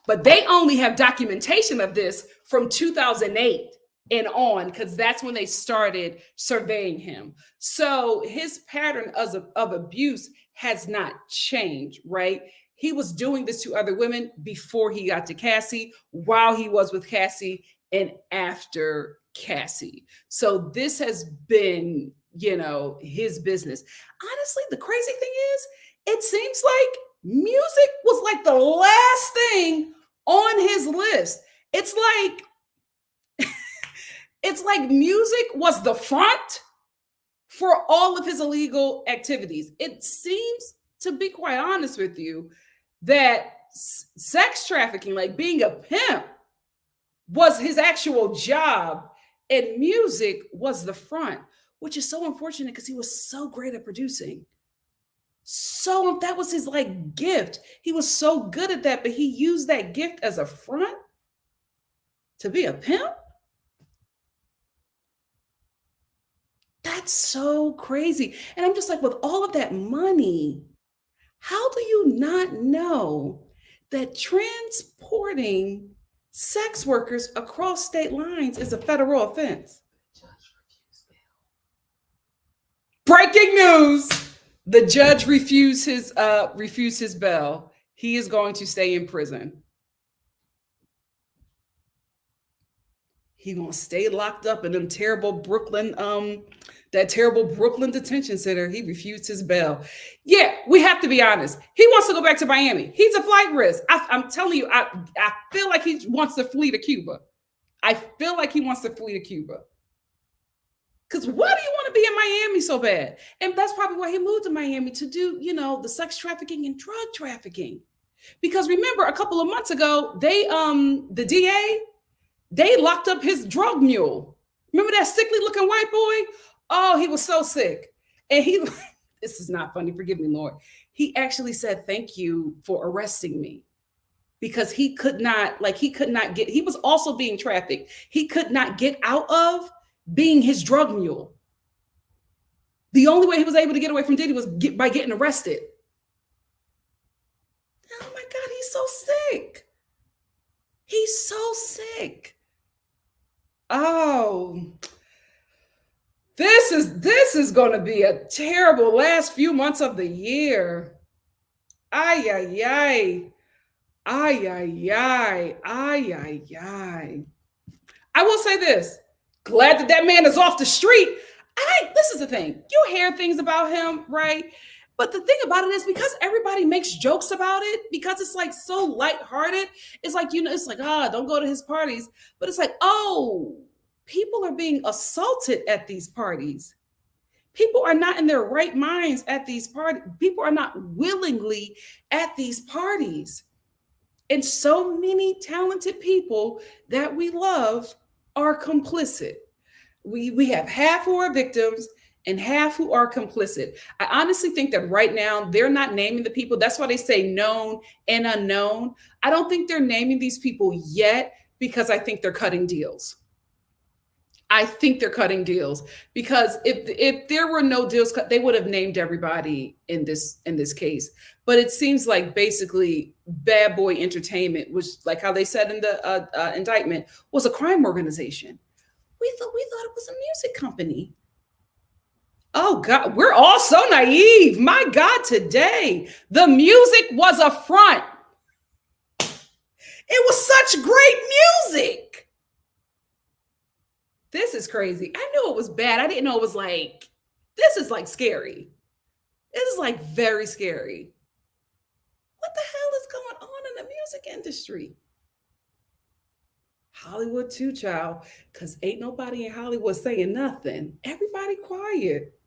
but they only have documentation of this from 2008 and on, because that's when they started surveying him. So his pattern of abuse has not changed, right? He was doing this to other women before he got to Cassie, while he was with Cassie, and after Cassie. So this has been, his business. Honestly, the crazy thing is, it seems like music was like the last thing on his list. It's like music was the front for all of his illegal activities. It seems, to be quite honest with you, that sex trafficking, like being a pimp, was his actual job, and music was the front, which is so unfortunate because he was so great at producing. So that was his gift. He was so good at that, but he used that gift as a front to be a pimp. That's so crazy. And I'm just like, with all of that money, how do you not know that transporting sex workers across state lines is a federal offense? Breaking news. The judge refused his bail. He is going to stay in prison. He's gonna stay locked up in them terrible Brooklyn, that terrible Brooklyn detention center. He refused his bail. Yeah, we have to be honest. He wants to go back to Miami. He's a flight risk. I'm telling you, I feel like he wants to flee to Cuba. I feel like he wants to flee to Cuba. Because why do you want to be in Miami so bad? And that's probably why he moved to Miami, to do, the sex trafficking and drug trafficking. Because remember, a couple of months ago, the DA, they locked up his drug mule. Remember that sickly looking white boy? Oh, he was so sick. And this is not funny, forgive me, Lord. He actually said, thank you for arresting me. Because he was also being trafficked. He could not get out of being his drug mule. The only way he was able to get away from Diddy was by getting arrested. Oh my God, he's so sick. He's so sick. Oh, this is going to be a terrible last few months of the year. Ay, ay, ay. Ay, ay, ay. Ay, ay, ay. I will say this. Glad that man is off the street. This is the thing. You hear things about him, right? But the thing about it is, because everybody makes jokes about it, because it's so lighthearted, it's don't go to his parties. But it's people are being assaulted at these parties. People are not in their right minds at these parties. People are not willingly at these parties. And so many talented people that we love are complicit. We have half who are victims and half who are complicit. I honestly think that right now they're not naming the people. That's why they say known and unknown. I don't think they're naming these people yet because I think they're cutting deals. I think they're cutting deals because if there were no deals cut, they would have named everybody in this case. But it seems like basically Bad Boy Entertainment, which, like how they said in the indictment, was a crime organization. We thought it was a music company. Oh God, we're all so naive. My God, today the music was a front. It was such great music. This is crazy. I knew it was bad. I didn't know it was like, this is like scary. This is like very scary. What the hell is going on in the music industry? Hollywood too, child, because ain't nobody in Hollywood saying nothing. Everybody quiet.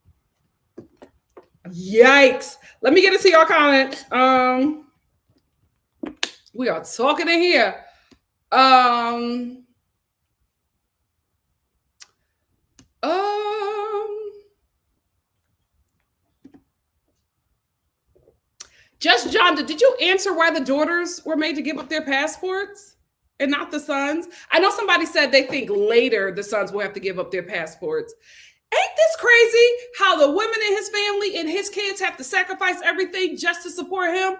Yikes. Let me get into your comments. We are talking in here. Just John, did you answer why the daughters were made to give up their passports and not the sons? I know somebody said they think later the sons will have to give up their passports. Ain't this crazy how the women in his family and his kids have to sacrifice everything just to support him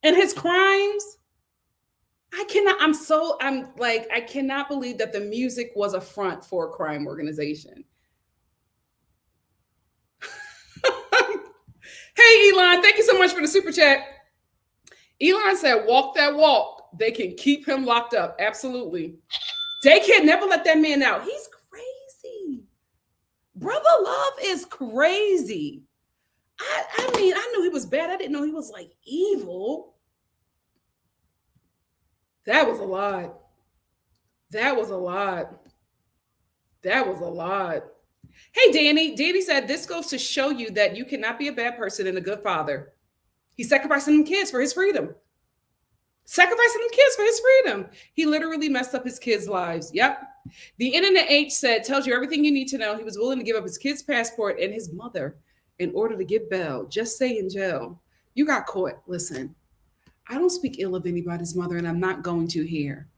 and his crimes? I cannot believe that the music was a front for a crime organization. Hey, Elon, thank you so much for the super chat. Elon said, walk that walk. They can keep him locked up. Absolutely. They can never let that man out. He's crazy. Brother Love is crazy. I mean, I knew he was bad. I didn't know he was like evil. That was a lot. That was a lot. That was a lot. Hey, Danny. Danny said, this goes to show you that you cannot be a bad person and a good father. He's sacrificing them kids for his freedom. Sacrificing them kids for his freedom. He literally messed up his kids' lives. Yep. The Internet H said, tells you everything you need to know. He was willing to give up his kid's passport and his mother in order to get bail. Just say in jail. You got caught. Listen, I don't speak ill of anybody's mother, and I'm not going to here.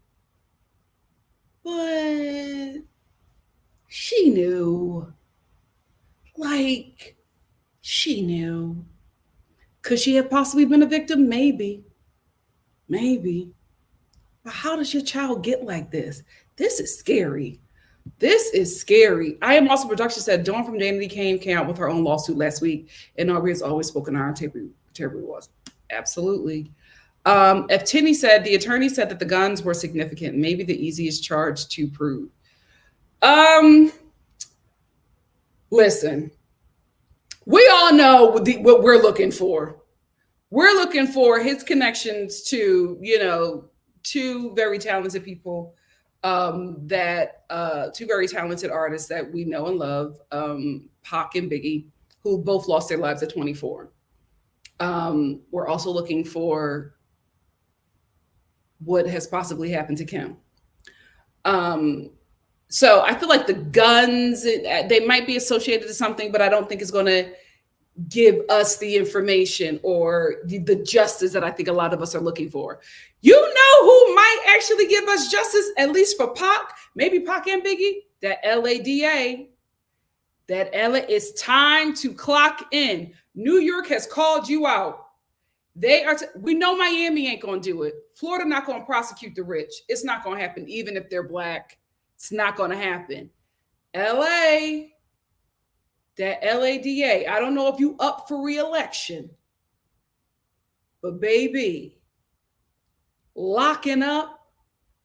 But she knew. Like, she knew. Could she have possibly been a victim? Maybe. Maybe. But how does your child get like this? This is scary. This is scary. I Am Also Production said Dawn from Danity came out with her own lawsuit last week, and Aubrey has always spoken on how terrible it was. Absolutely. If Tinney said the attorney said that the guns were significant, maybe the easiest charge to prove. Listen, we all know what we're looking for. We're looking for his connections to, two very talented people, two very talented artists that we know and love, Pac and Biggie, who both lost their lives at 24. We're also looking for what has possibly happened to Kim. So I feel like the guns, they might be associated to something, but I don't think it's going to give us the information or the justice that I think a lot of us are looking for. You know who might actually give us justice, at least for Pac, maybe Pac and Biggie? That LADA. That LA, it's time to clock in. New York has called you out. We know Miami ain't going to do it. Florida not going to prosecute the rich. It's not going to happen, even if they're Black. It's not going to happen. LA, that LADA. I don't know if you up for re-election, but baby, locking up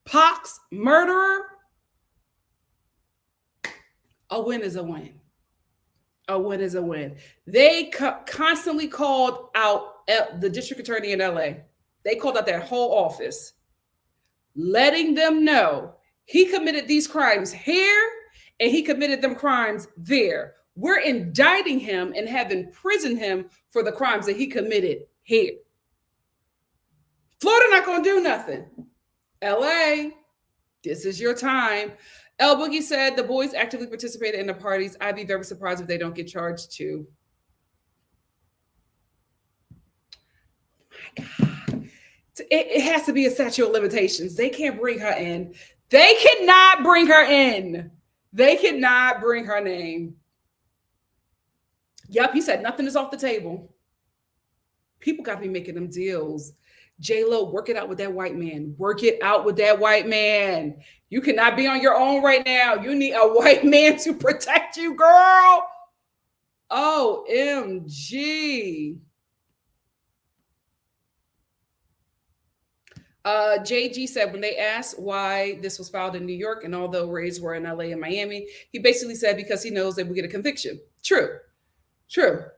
Pac's murderer, a win is a win. A win is a win. They constantly called out the district attorney in LA. They called out that whole office, letting them know he committed these crimes here and he committed them crimes there. We're indicting him and have imprisoned him for the crimes that he committed here. Florida not going to do nothing. LA, this is your time. L Boogie said the boys actively participated in the parties. I'd be very surprised if they don't get charged too. My God. It has to be a statute of limitations. They can't bring her in. They cannot bring her in. They cannot bring her name. Yep, he said nothing is off the table. People got to be making them deals. J-Lo, work it out with that white man. Work it out with that white man. You cannot be on your own right now. You need a white man to protect you, girl. OMG. JG said when they asked why this was filed in New York and although raids were in LA and Miami, he basically said because he knows they will get a conviction. True. Sino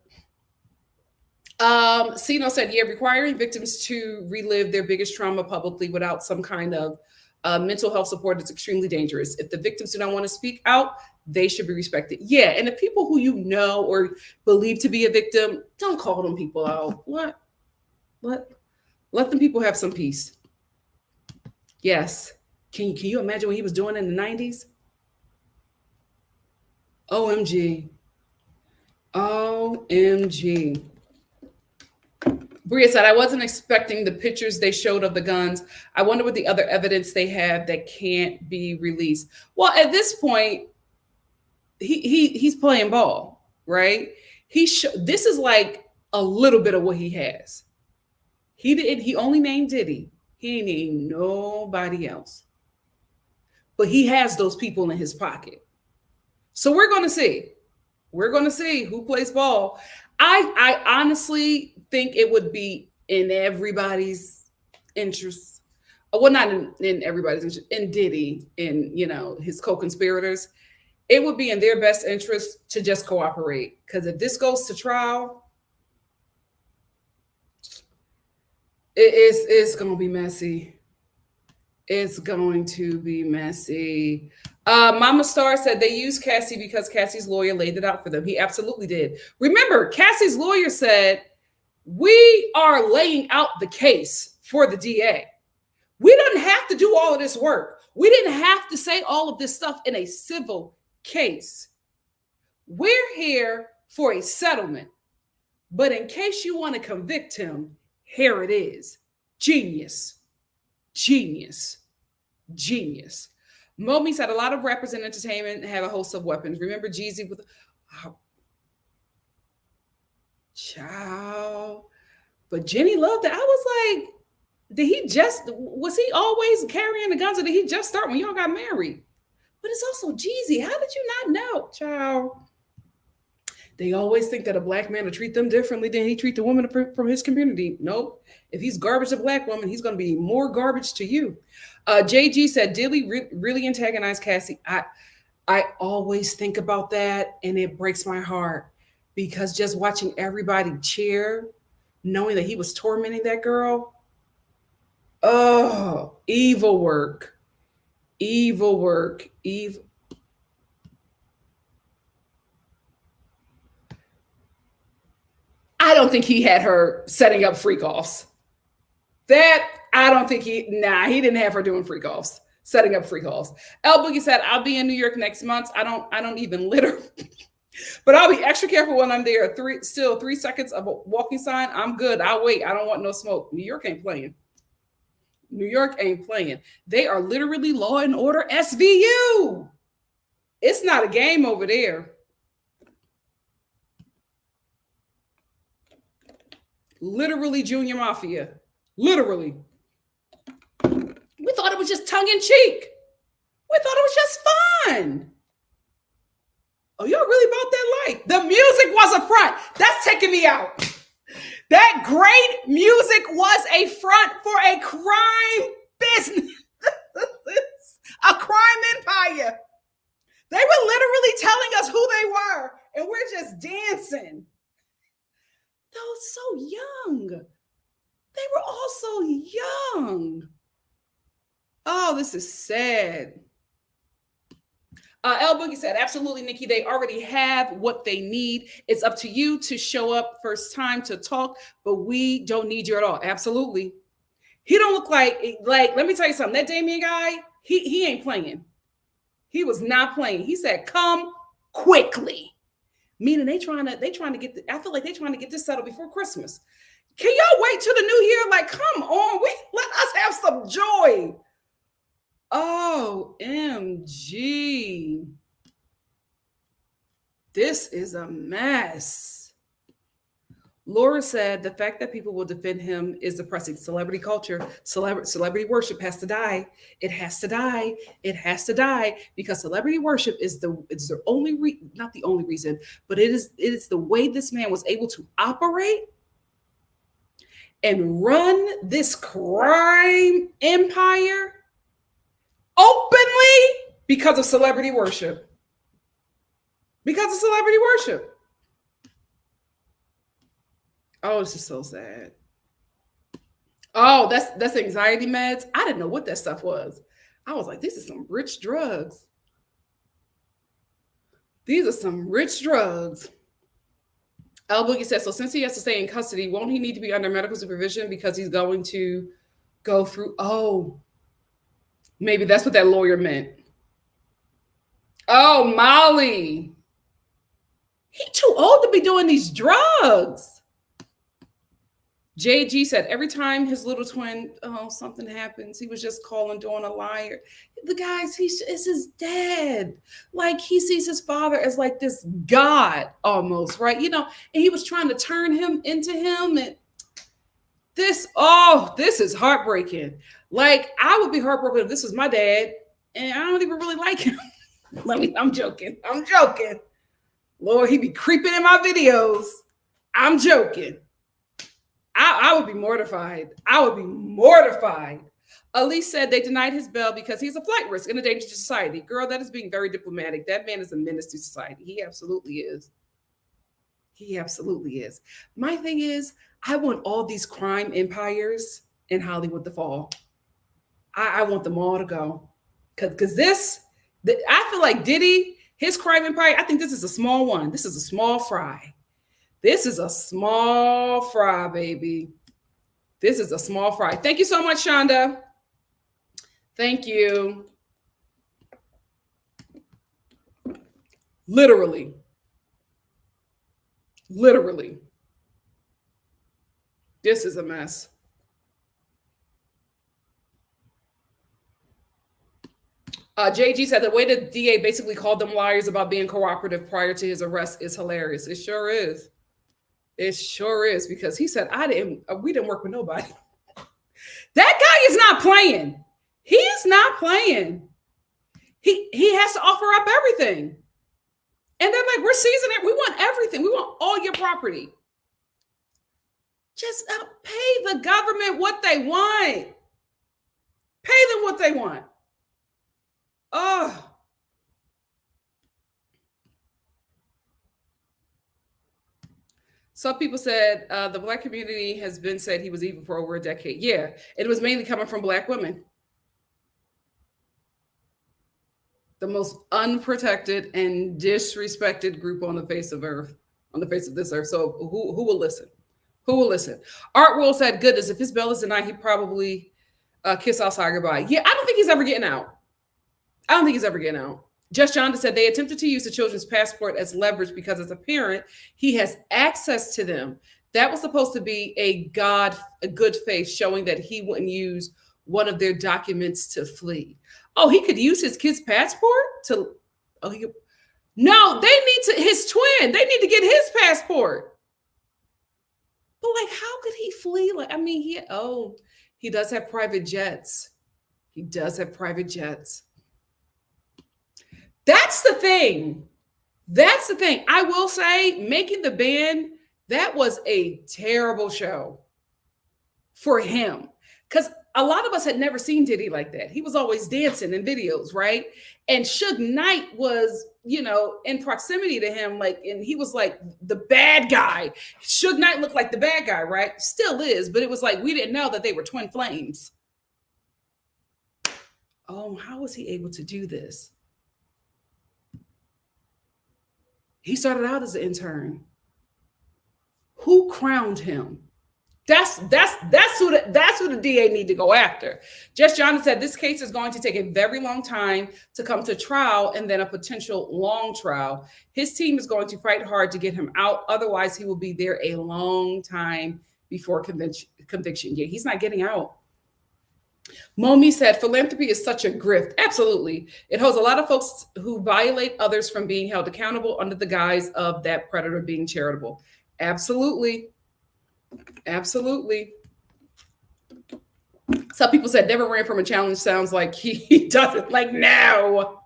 said, yeah, requiring victims to relive their biggest trauma publicly without some kind of mental health support is extremely dangerous. If the victims do not want to speak out, they should be respected. Yeah, and the people who you know or believe to be a victim, don't call them people out. What? Let them people have some peace. Yes. Can you imagine what he was doing in the 90s? OMG. OMG. Bria said, I wasn't expecting the pictures they showed of the guns. I wonder what the other evidence they have that can't be released. Well, at this point, he's playing ball, right? This is like a little bit of what he has. He only named Diddy. He ain't named nobody else. But he has those people in his pocket. So we're going to see. We're going to see who plays ball. I honestly think it would be in everybody's interest. Well, not in everybody's interest, in Diddy, in, his co-conspirators. It would be in their best interest to just cooperate. Because if this goes to trial, it's going to be messy. It's going to be messy. Mama Star said they used Cassie because Cassie's lawyer laid it out for them. He absolutely did. Remember, Cassie's lawyer said, we are laying out the case for the DA. We didn't have to do all of this work. We didn't have to say all of this stuff in a civil case. We're here for a settlement. But in case you want to convict him, here it is. Genius. Momi said a lot of rappers in entertainment have a host of weapons. Remember Jeezy with Ciao. But Jenny loved it. I was like, was he always carrying the guns or did he just start when y'all got married? But it's also Jeezy. How did you not know? Ciao. They always think that a black man will treat them differently than he treat the woman from his community. Nope. If he's garbage to black woman, he's going to be more garbage to you. JG said, Dilly really antagonized Cassie. I always think about that and it breaks my heart because just watching everybody cheer, knowing that he was tormenting that girl. Oh, evil work. I don't think he had her setting up freak offs. That I don't think he didn't have her doing freak offs, setting up freak offs. L Boogie said, I'll be in New York next month. I don't even litter, but I'll be extra careful when I'm there. 3 seconds of a walking sign. I'm good. I'll wait. I don't want no smoke. New York ain't playing. They are literally law and order SVU. It's not a game over there. Literally junior mafia. Literally. We thought it was just tongue in cheek. We thought it was just fun. Oh, y'all really about that life? The music was a front. That's taking me out. That great music was a front for a crime business. A crime empire. They were literally telling us who they were, and we're just dancing. They were so young. They were all so young. Oh, this is sad. L Boogie said, absolutely, Nikki. They already have what they need. It's up to you to show up first time to talk, but we don't need you at all. Absolutely. He don't look like, let me tell you something. That Damien guy, he ain't playing. He was not playing. He said, come quickly. Meaning they trying to get I feel like they trying to get this settled before Christmas. Can y'all wait till the new year? Like, come on, let us have some joy. OMG. This is a mess. Laura said the fact that people will defend him is depressing. Celebrity culture, celebrity worship has to die. It has to die. It has to die because celebrity worship is the not the only reason, but it is the way this man was able to operate and run this crime empire openly because of celebrity worship. Because of celebrity worship. Oh, it's just so sad. Oh, that's anxiety meds. I didn't know what that stuff was. I was like, this is some rich drugs. These are some rich drugs. El Boogie says, so since he has to stay in custody, won't he need to be under medical supervision because he's going to go through? Oh, maybe that's what that lawyer meant. Oh, Molly. He's too old to be doing these drugs. JG said every time his little twin, something happens, he was just calling Dawn a liar. The guys, it's his dad. Like he sees his father as like this god almost, right? You know, and he was trying to turn him into him. And this is heartbreaking. Like I would be heartbroken if this was my dad, and I don't even really like him. I'm joking. Lord, he be creeping in my videos. I'm joking. I would be mortified. Elise said they denied his bail because he's a flight risk and a danger to society. Girl, that is being very diplomatic. That man is a menace to society. He absolutely is. My thing is, I want all these crime empires in Hollywood to fall. I want them all to go. Because I feel like Diddy, his crime empire, I think this is a small one. This is a small fry. This is a small fry, baby. This is a small fry. Thank you so much, Shonda. Thank you. Literally. This is a mess. JG said the way the DA basically called them liars about being cooperative prior to his arrest is hilarious. It sure is. Because he said, we didn't work with nobody. That guy is not playing. He's not playing. He has to offer up everything. And they're like, we're seizing it. We want everything. We want all your property. Just pay the government what they want. Pay them what they want. Oh. Some people said the Black community has been said he was evil for over a decade. Yeah, it was mainly coming from Black women. The most unprotected and disrespected group on the face of this earth. So who will listen? Art World said, goodness, if his bail is denied, he probably kiss outside goodbye. Yeah, I don't think he's ever getting out. Just Jonda said they attempted to use the children's passport as leverage because as a parent, he has access to them. That was supposed to be a good faith showing that he wouldn't use one of their documents to flee. Oh, he could use his kid's passport to, no, they need his twin. They need to get his passport. But like, how could he flee? Like, I mean, he does have private jets. That's the thing. I will say, making the band, that was a terrible show for him. Because a lot of us had never seen Diddy like that. He was always dancing in videos, right? And Suge Knight was, in proximity to him, and he was like the bad guy. Suge Knight looked like the bad guy, right? Still is, but it was like we didn't know that they were twin flames. Oh, how was he able to do this? He started out as an intern. Who crowned him? That's who the DA need to go after. Jess Johnson said this case is going to take a very long time to come to trial and then a potential long trial. His team is going to fight hard to get him out. Otherwise, he will be there a long time before conviction. Yeah, he's not getting out. Momi said philanthropy is such a grift. Absolutely. It holds a lot of folks who violate others from being held accountable under the guise of that predator being charitable. Absolutely. Absolutely. Some people said never ran from a challenge. Sounds like he doesn't. Like now.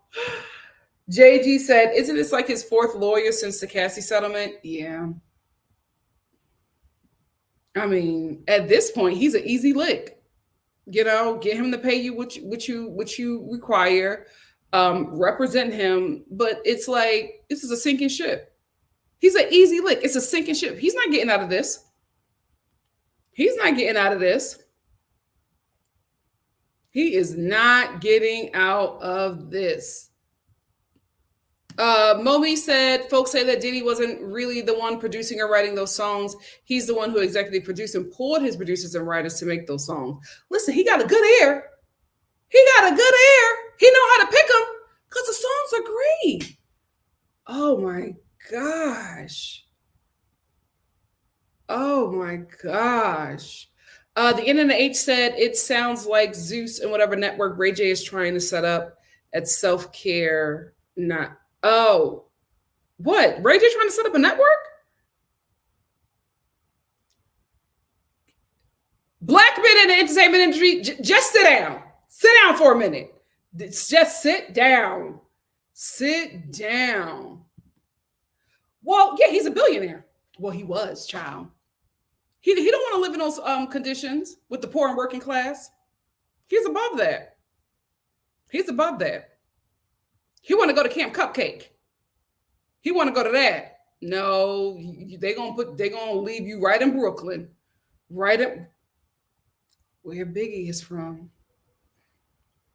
JG said, isn't this like his fourth lawyer since the Cassie settlement? Yeah. I mean, at this point, he's an easy lick. You know, get him to pay you what you require, represent him. But it's like, this is a sinking ship. He's an easy lick. It's a sinking ship. He's not getting out of this. He's not getting out of this. He is not getting out of this. Momi said, folks say that Diddy wasn't really the one producing or writing those songs. He's the one who executively produced and pulled his producers and writers to make those songs. Listen, he got a good ear. He got a good ear. He know how to pick them because the songs are great. Oh my gosh. Oh my gosh. The Internet H said, it sounds like Zeus and whatever network Ray J is trying to set up at self-care. Not, oh, what? Ray J trying to set up a network? Black men in the entertainment industry, just sit down. Sit down for a minute. Just sit down. Sit down. Well, yeah, he's a billionaire. Well, he was, child. He don't want to live in those conditions with the poor and working class. He's above that. He's above that. He want to go to Camp Cupcake. He want to go to that. No, they gonna leave you right in Brooklyn, right at where Biggie is from.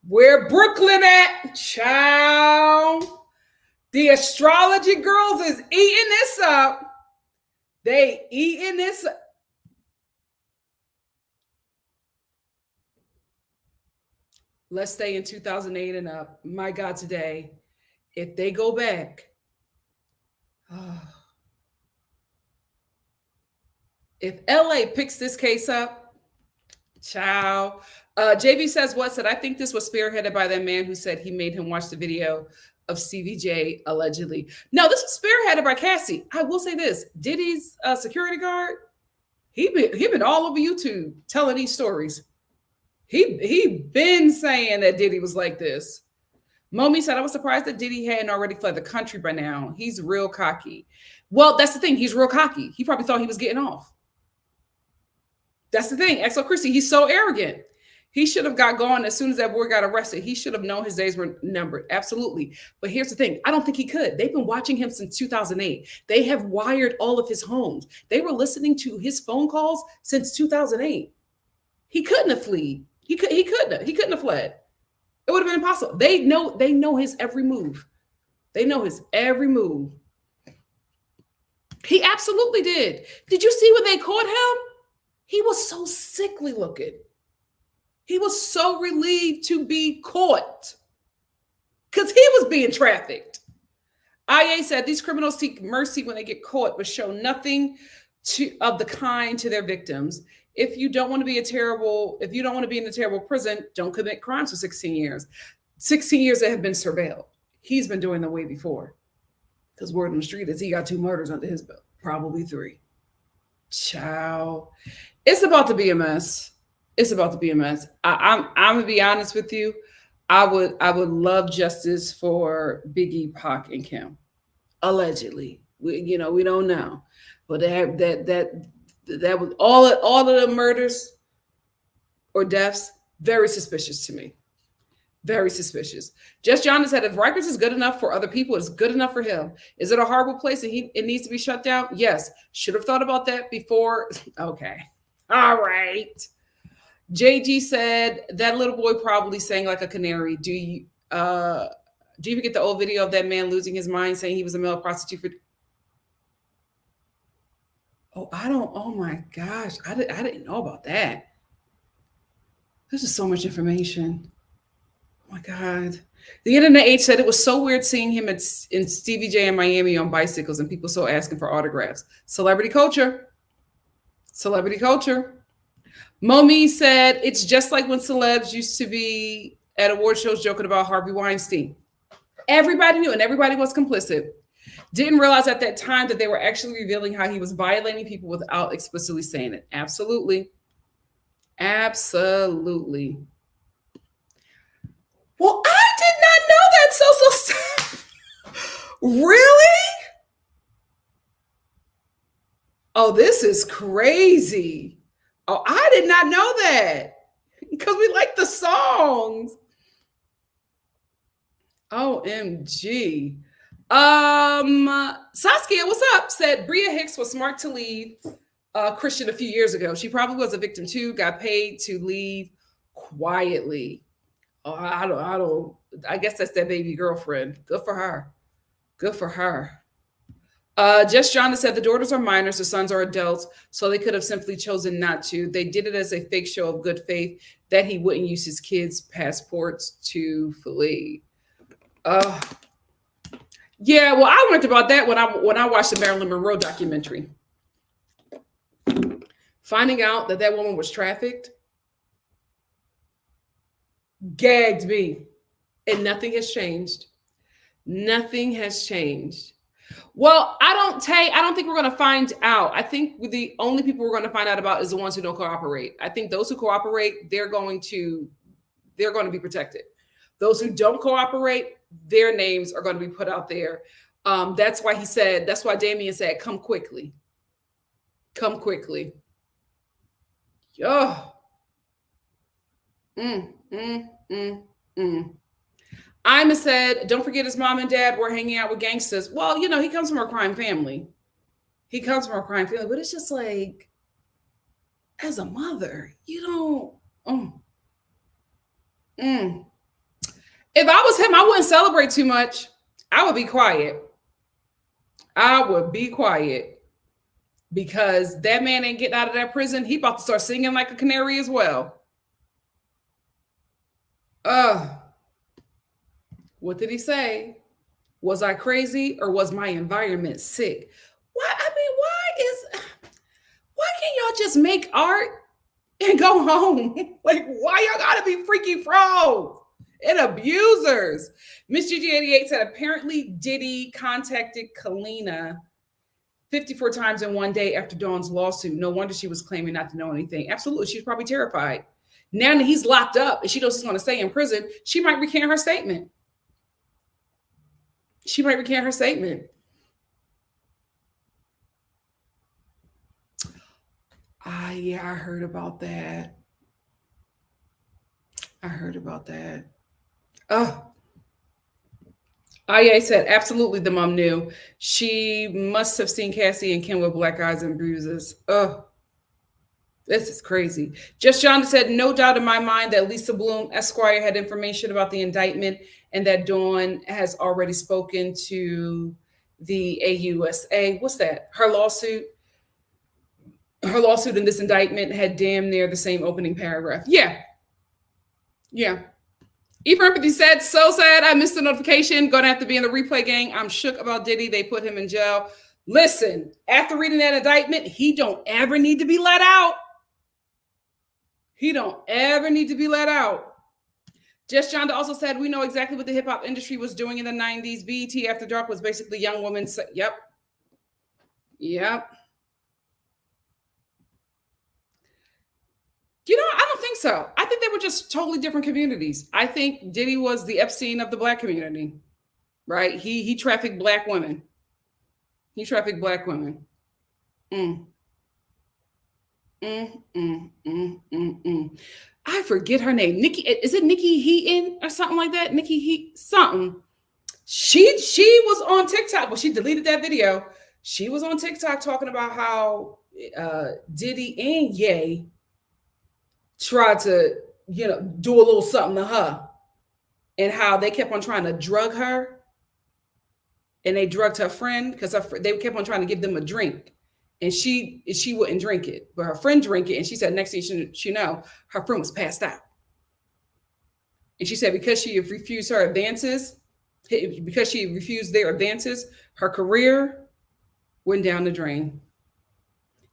Where Brooklyn at, child? The astrology girls is eating this up. They eating this up. Let's stay in 2008 and up. My God, today, if they go back, if LA picks this case up, ciao. JB says, what said, I think this was spearheaded by that man who said he made him watch the video of CVJ allegedly. No, this was spearheaded by Cassie. I will say this, Diddy's security guard, he been all over YouTube telling these stories. He been saying that Diddy was like this. Momi said, I was surprised that Diddy hadn't already fled the country by now. He's real cocky. Well, that's the thing. He's real cocky. He probably thought he was getting off. That's the thing. XO Chrissy, he's so arrogant. He should have got gone as soon as that boy got arrested. He should have known his days were numbered. Absolutely. But here's the thing. I don't think he could. They've been watching him since 2008. They have wired all of his homes. They were listening to his phone calls since 2008. He couldn't have fled. He couldn't have fled. It would have been impossible. They know his every move. They know his every move. He absolutely did. Did you see when they caught him? He was so sickly looking. He was so relieved to be caught because he was being trafficked. IA said these criminals seek mercy when they get caught, but show nothing of the kind to their victims. If you don't want to be in a terrible prison, don't commit crimes for 16 years. 16 years that have been surveilled. He's been doing them way before. Because word on the street is he got 2 murders under his belt, probably 3. Ciao. It's about to be a mess. It's about to be a mess. I'm gonna be honest with you. I would love justice for Biggie, Pac, and Kim. Allegedly, we don't know, but that was all of the murders or deaths. Very suspicious to me. Very suspicious. Jess Johnson said, if Rikers is good enough for other people, it's good enough for him. Is it a horrible place and it needs to be shut down? Yes. Should have thought about that before. Okay. All right. JG said that little boy probably sang like a canary. Do you even get the old video of that man losing his mind saying he was a male prostitute? Oh my gosh. I didn't know about that. This is so much information. Oh my God. The internet age said it was so weird seeing him in Stevie J in Miami on bicycles and people still asking for autographs. Celebrity culture. Celebrity culture. Momi said it's just like when celebs used to be at award shows joking about Harvey Weinstein. Everybody knew and everybody was complicit. Didn't realize at that time that they were actually revealing how he was violating people without explicitly saying it. Absolutely. Absolutely. Well, I did not know that. Really? Oh, this is crazy. Oh, I did not know that because we like the songs. OMG. Saskia, what's up? Said Bria Hicks was smart to leave Christian a few years ago. She probably was a victim too, got paid to leave quietly. Oh, I guess that's that baby girlfriend. Good for her. Good for her. Just Jonathan said the daughters are minors, the sons are adults, so they could have simply chosen not to. They did it as a fake show of good faith that he wouldn't use his kids' passports to flee. Yeah, well, I learned about that when I watched the Marilyn Monroe documentary. Finding out that that woman was trafficked gagged me, and nothing has changed. Nothing has changed. Well, I don't think we're going to find out. I think the only people we're going to find out about is the ones who don't cooperate. I think those who cooperate, they're going to be protected. Those who don't cooperate, their names are going to be put out there. That's why Damien said, come quickly. Come quickly. Oh. Ima said, don't forget his mom and dad were hanging out with gangsters. Well, he comes from a crime family. But it's just like, as a mother, you don't. If I was him, I wouldn't celebrate too much. I would be quiet. Because that man ain't getting out of that prison. He about to start singing like a canary as well. What did he say? Was I crazy or was my environment sick? Why can't y'all just make art and go home? Like, why y'all gotta be freaky frogs and abusers? Miss GG88 said apparently Diddy contacted Kalina 54 times in one day after Dawn's lawsuit. No wonder she was claiming not to know anything. Absolutely, she's probably terrified. Now that he's locked up and she knows he's going to stay in prison, she might recant her statement. Yeah, I heard about that. IA said, absolutely, the mom knew. She must have seen Cassie and Kim with black eyes and bruises. This is crazy. Just John said, no doubt in my mind that Lisa Bloom Esquire had information about the indictment and that Dawn has already spoken to the AUSA. What's that? Her lawsuit in this indictment had damn near the same opening paragraph. Yeah. Eva Empathy said, so sad I missed the notification. Gonna have to be in the replay gang. I'm shook about Diddy. They put him in jail. Listen, after reading that indictment, he don't ever need to be let out. Just John also said, we know exactly what the hip hop industry was doing in the 90s. BET After Dark was basically young women. Yep. I don't think so. I think they were just totally different communities. I think Diddy was the Epstein of the black community, right? He trafficked black women. I forget her name. Nikki, is it Nikki Heaton or something like that? Nikki Heat something. She was on TikTok, but she deleted that video. She was on TikTok talking about how Diddy and Ye tried to, do a little something to her, and how they kept on trying to drug her, and they drugged her friend because they kept on trying to give them a drink, and she wouldn't drink it, but her friend drank it, and she said next thing she know, her friend was passed out. And she said because she refused her advances, because she refused their advances, her career went down the drain.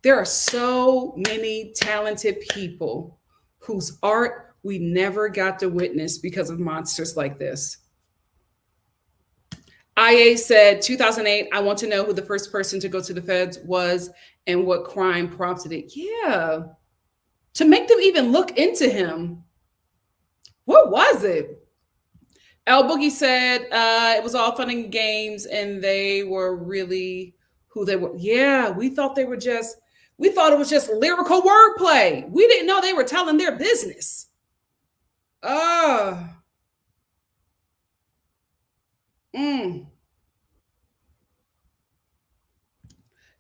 There are so many talented people whose art we never got to witness because of monsters like this. IA said 2008, I want to know who the first person to go to the feds was and what crime prompted it. Yeah. To make them even look into him. What was it? L Boogie said it was all fun and games and they were really who they were. Yeah, we thought it was just lyrical wordplay. We didn't know they were telling their business.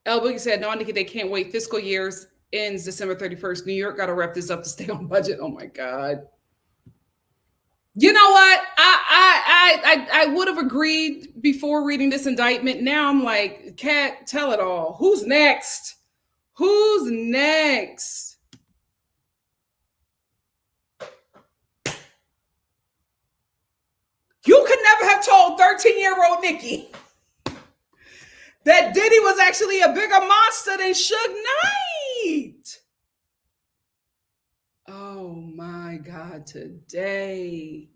L Boogie said, no, Nikki, they can't wait. Fiscal years ends December 31st. New York got to wrap this up to stay on budget. Oh my God. You know what? I would have agreed before reading this indictment. Now I'm like, Cat, tell it all. Who's next? Who's next? You could never have told 13-year-old Nikki that Diddy was actually a bigger monster than Suge Knight. Oh my God, today.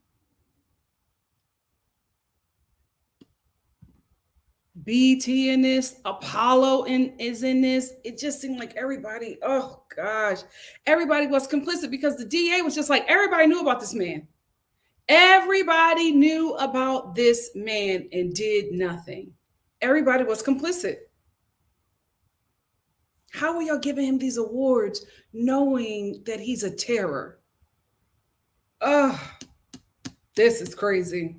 BT in this, Apollo is in this. It just seemed like everybody, oh gosh, everybody was complicit because the DA was just like, everybody knew about this man. Everybody knew about this man and did nothing. Everybody was complicit. How are y'all giving him these awards knowing that he's a terror? Oh, this is crazy.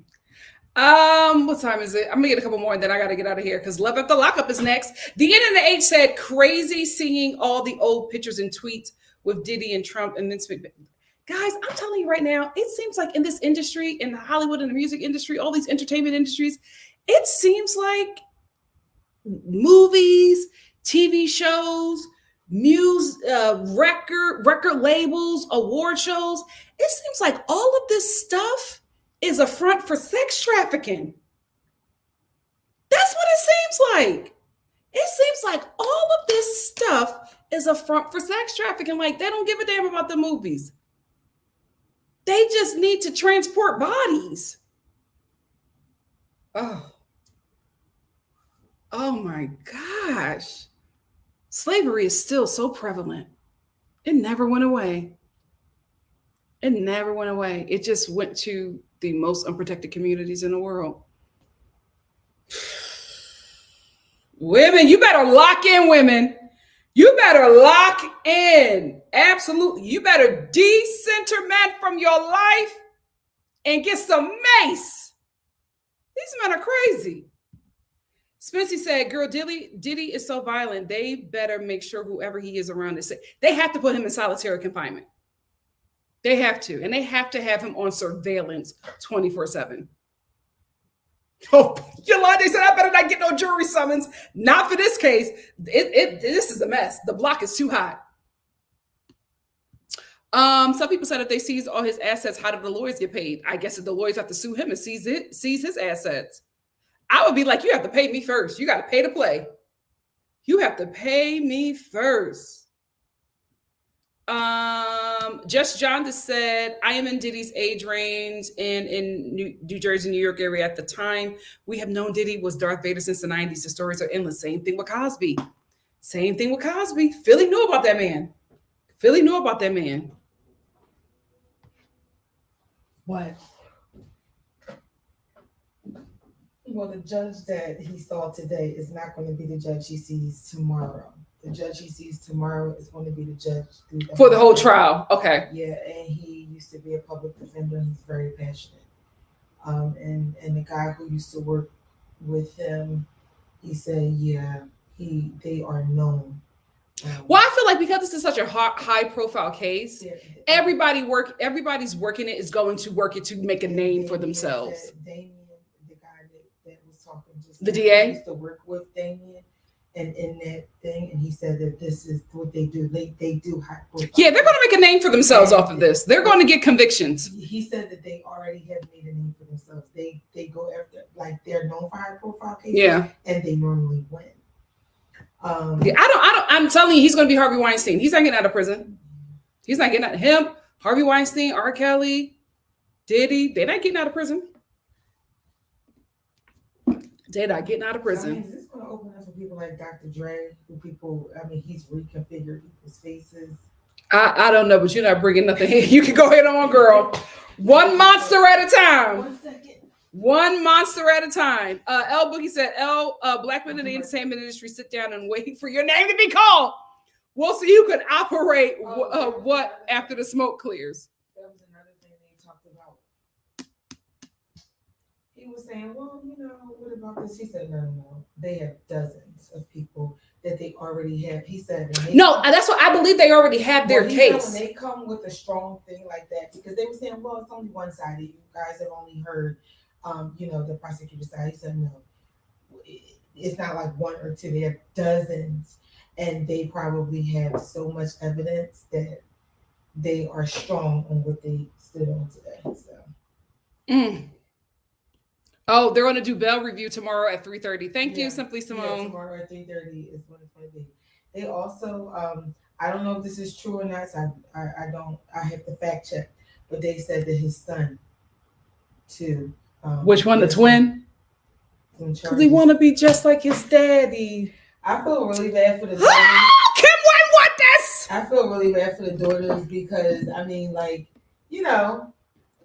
What time is it? I'm gonna get a couple more and then I gotta get out of here because Love After Lockup is next. The N and the H said crazy seeing all the old pictures and tweets with Diddy and Trump and Vince McMahon. Guys, I'm telling you right now, it seems like in this industry, in the Hollywood and the music industry, all these entertainment industries, it seems like movies, TV shows, record labels, award shows. It seems like all of this stuff is a front for sex trafficking. That's what it seems like. It seems like all of this stuff is a front for sex trafficking. Like they don't give a damn about the movies. They just need to transport bodies. Oh my gosh. Slavery is still so prevalent. It never went away. It never went away. It just went to the most unprotected communities in the world. Women, you better lock in, women. You better lock in. Absolutely. You better decenter men from your life and get some mace. These men are crazy. Spency said, girl, Diddy is so violent. They better make sure whoever he is around is safe. They have to put him in solitary confinement. They have to. And they have to have him on surveillance 24/7. Oh, Yolanda said, I better not get no jury summons. Not for this case. This is a mess. The block is too hot. Some people said if they seize all his assets, how do the lawyers get paid? I guess if the lawyers have to sue him and seize his assets. I would be like, you have to pay me first. You got to pay to play. You have to pay me first. Just John just said, I am in Diddy's age range and in New Jersey, New York area at the time. We have known Diddy was Darth Vader since the 90s. The stories are endless. Same thing with Cosby. Philly knew about that man. What? Well, the judge that he saw today is not going to be the judge he sees tomorrow. The judge he sees tomorrow is going to be the judge for the whole trial. Okay. Yeah, and he used to be a public defender. He's very passionate. And the guy who used to work with him, he said, yeah, they are known. Well, I feel like because this is such a high profile case, yeah, everybody's working it is going to work it to make a name for themselves. Damien, the guy that was talking just the DA used to work with Damien. and in that thing, and he said that this is what they do. They do high profile. Yeah, they're going to make a name for themselves off of this. They're going to get convictions. He said that they already have made a name for themselves. They go after, like, they're known for high profile cases, yeah, and they normally win. Yeah, I'm telling you, he's going to be Harvey Weinstein. He's not getting out of prison. He's not getting out. Him, Harvey Weinstein, R. Kelly, Diddy, they're not getting out of prison. They're not getting out of prison. I mean, is this going to open up for people like Dr. Dre? He's reconfigured people's faces. I don't know, but you're not bringing nothing here. You can go ahead on, girl. One monster at a time. 1 second. One monster at a time. L Boogie said, black men in the entertainment industry, sit down and wait for your name to be called. We'll see who can operate what after the smoke clears. That was another thing they talked about. He was saying, well, what about this? He said, no. They have dozens of people that they already have. He said, that's what I believe. They already have their case. When they come with a strong thing like that, because they were saying, well, it's only one side. You guys have only heard, the prosecutor side. He said, no, it's not like one or two. They have dozens, and they probably have so much evidence that they are strong on what they stood on today. So. Oh, they're going to do bail review tomorrow at 3:30. Thank you, Simply Simone. Yeah, tomorrow at 3:30 is when it's going to be. They also, I don't know if this is true or not. So I have to fact check, but they said that his son, too. Which one, the twin? Because they want to be just like his daddy. I feel really bad for the daughters. Kim, what this? I feel really bad for the daughters because,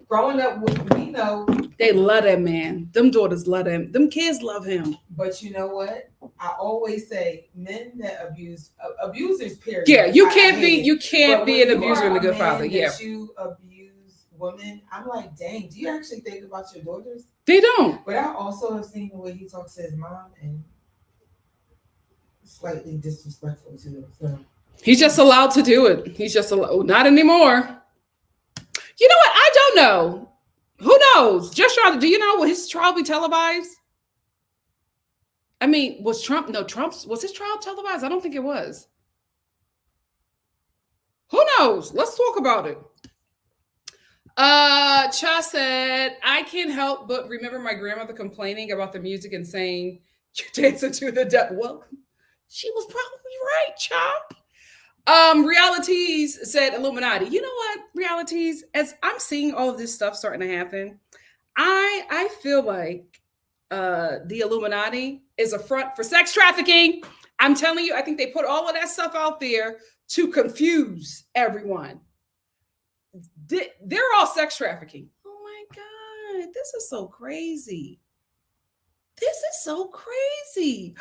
growing up, we know. They love that man. Them daughters love him. Them kids love him. But you know what? I always say men that abusers, period. Yeah, you can't be an abuser and a good father. Yeah. You abuse women. I'm like, dang, do you actually think about your daughters? They don't. But I also have seen the way he talks to his mom and slightly disrespectful to him. So he's just allowed to do it. He's just not anymore. You know what? I don't know. Who knows? Just try to. Do you know, will his trial be televised? I mean, was his trial televised? I don't think it was. Who knows? Let's talk about it. Cha said, I can't help but remember my grandmother complaining about the music and saying, you're dancing to the devil. Well, she was probably right, Cha. Realities said Illuminati. You know what, Realities? As I'm seeing all of this stuff starting to happen, I feel like the Illuminati is a front for sex trafficking. I'm telling you, I think they put all of that stuff out there to confuse everyone. They're all sex trafficking. Oh my God, this is so crazy. This is so crazy.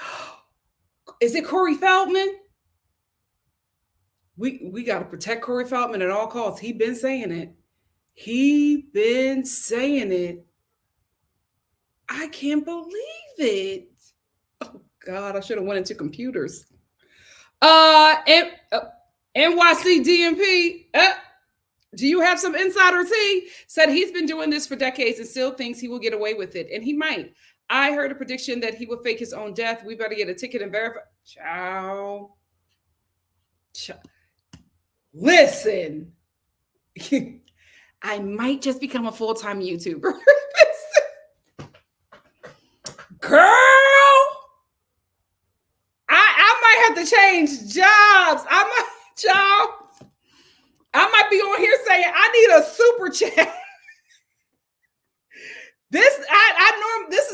Is it Corey Feldman? We got to protect Corey Feldman at all costs. He been saying it. I can't believe it. Oh God, I should have went into computers. NYC DMP. Do you have some insider tea? Said he's been doing this for decades and still thinks he will get away with it. And he might. I heard a prediction that he would fake his own death. We better get a ticket and verify. Ciao. Listen, I might just become a full-time YouTuber. Girl, I might have to change jobs. I might be on here saying I need a super chat. This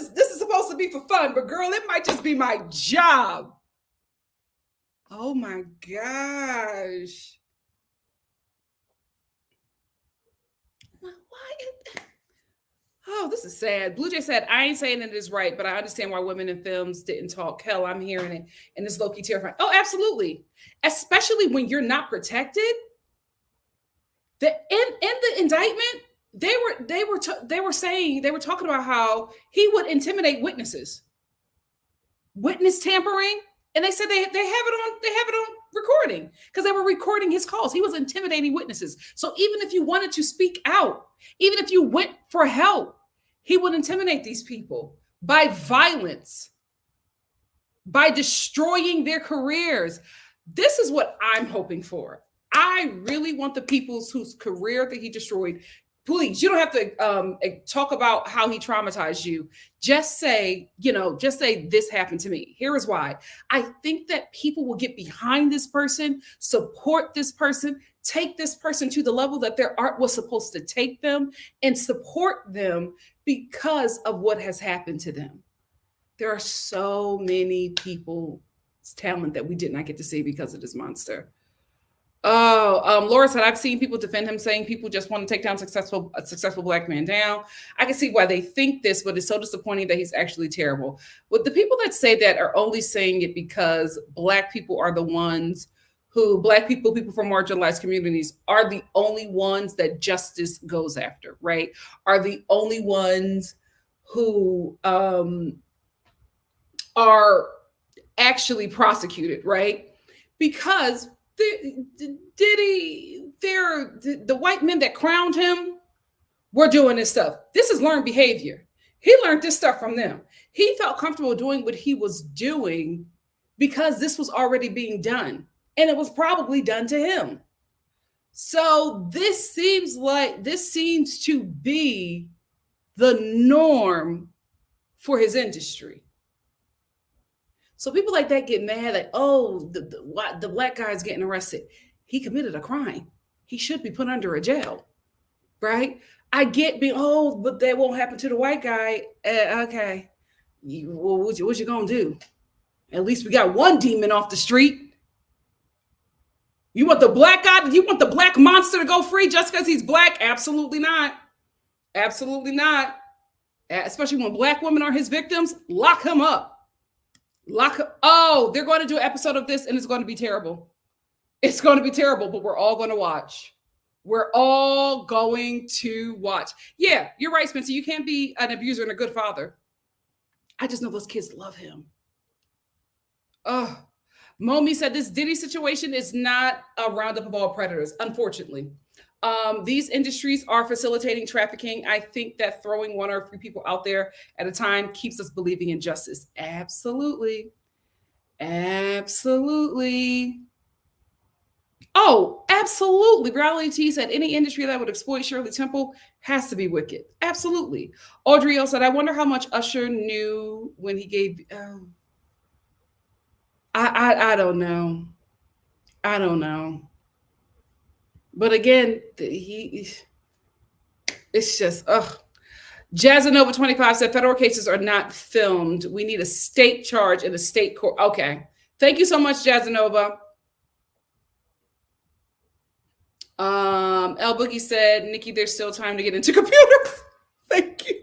is supposed to be for fun, but girl, it might just be my job. Oh my gosh. Oh, this is sad. Blue Jay said, I ain't saying it is right, but I understand why women in films didn't talk. Hell, I'm hearing it, and it's low-key terrifying. Oh, absolutely. Especially when you're not protected. In the indictment, they were talking about how he would intimidate witnesses, witness tampering, and they said they have it on recording because they were recording his calls. He was intimidating witnesses. So even if you wanted to speak out, even if you went for help, he would intimidate these people by violence. by destroying their careers. This is what I'm hoping for. I really want the people whose career that he destroyed. Please, you don't have to talk about how he traumatized you. Just say, just say this happened to me. Here is why. I think that people will get behind this person, support this person, take this person to the level that their art was supposed to take them, and support them because of what has happened to them. There are so many people's talent that we did not get to see because of this monster. Oh, Laura said, I've seen people defend him, saying people just want to take down a successful Black man down. I can see why they think this, but it's so disappointing that he's actually terrible. But the people that say that are only saying it because Black people are the ones who, Black people, people from marginalized communities, are the only ones that justice goes after, right? Are the only ones who are actually prosecuted, right? Because the white men that crowned him were doing this stuff. This is learned behavior. He learned this stuff from them. He felt comfortable doing what he was doing because this was already being done, and it was probably done to him. So this seems to be the norm for his industry. So people like that get mad, like, oh, the Black guy is getting arrested. He committed a crime. He should be put under a jail, right? I get being, oh, but that won't happen to the white guy. Okay, what you gonna do? At least we got one demon off the street. You want the Black guy? You want the Black monster to go free just because he's Black? Absolutely not. Absolutely not. Especially when Black women are his victims, lock him up. Oh, they're going to do an episode of this and it's going to be terrible. It's going to be terrible, but we're all going to watch. We're all going to watch. Yeah, you're right, Spencer. You can't be an abuser and a good father. I just know those kids love him. Oh, Momi said this Diddy situation is not a roundup of all predators, unfortunately. These industries are facilitating trafficking. I think that throwing one or three people out there at a time keeps us believing in justice. Absolutely. Absolutely. Oh, absolutely. Reality T said any industry that would exploit Shirley Temple has to be wicked. Absolutely. Audrey L said, I wonder how much Usher knew when he gave. I don't know. I don't know. But again, it's just, ugh. Jazzanova 25 said federal cases are not filmed. We need a state charge in a state court. Okay. Thank you so much, Jazzanova. El Boogie said, Nikki, there's still time to get into computers. Thank you.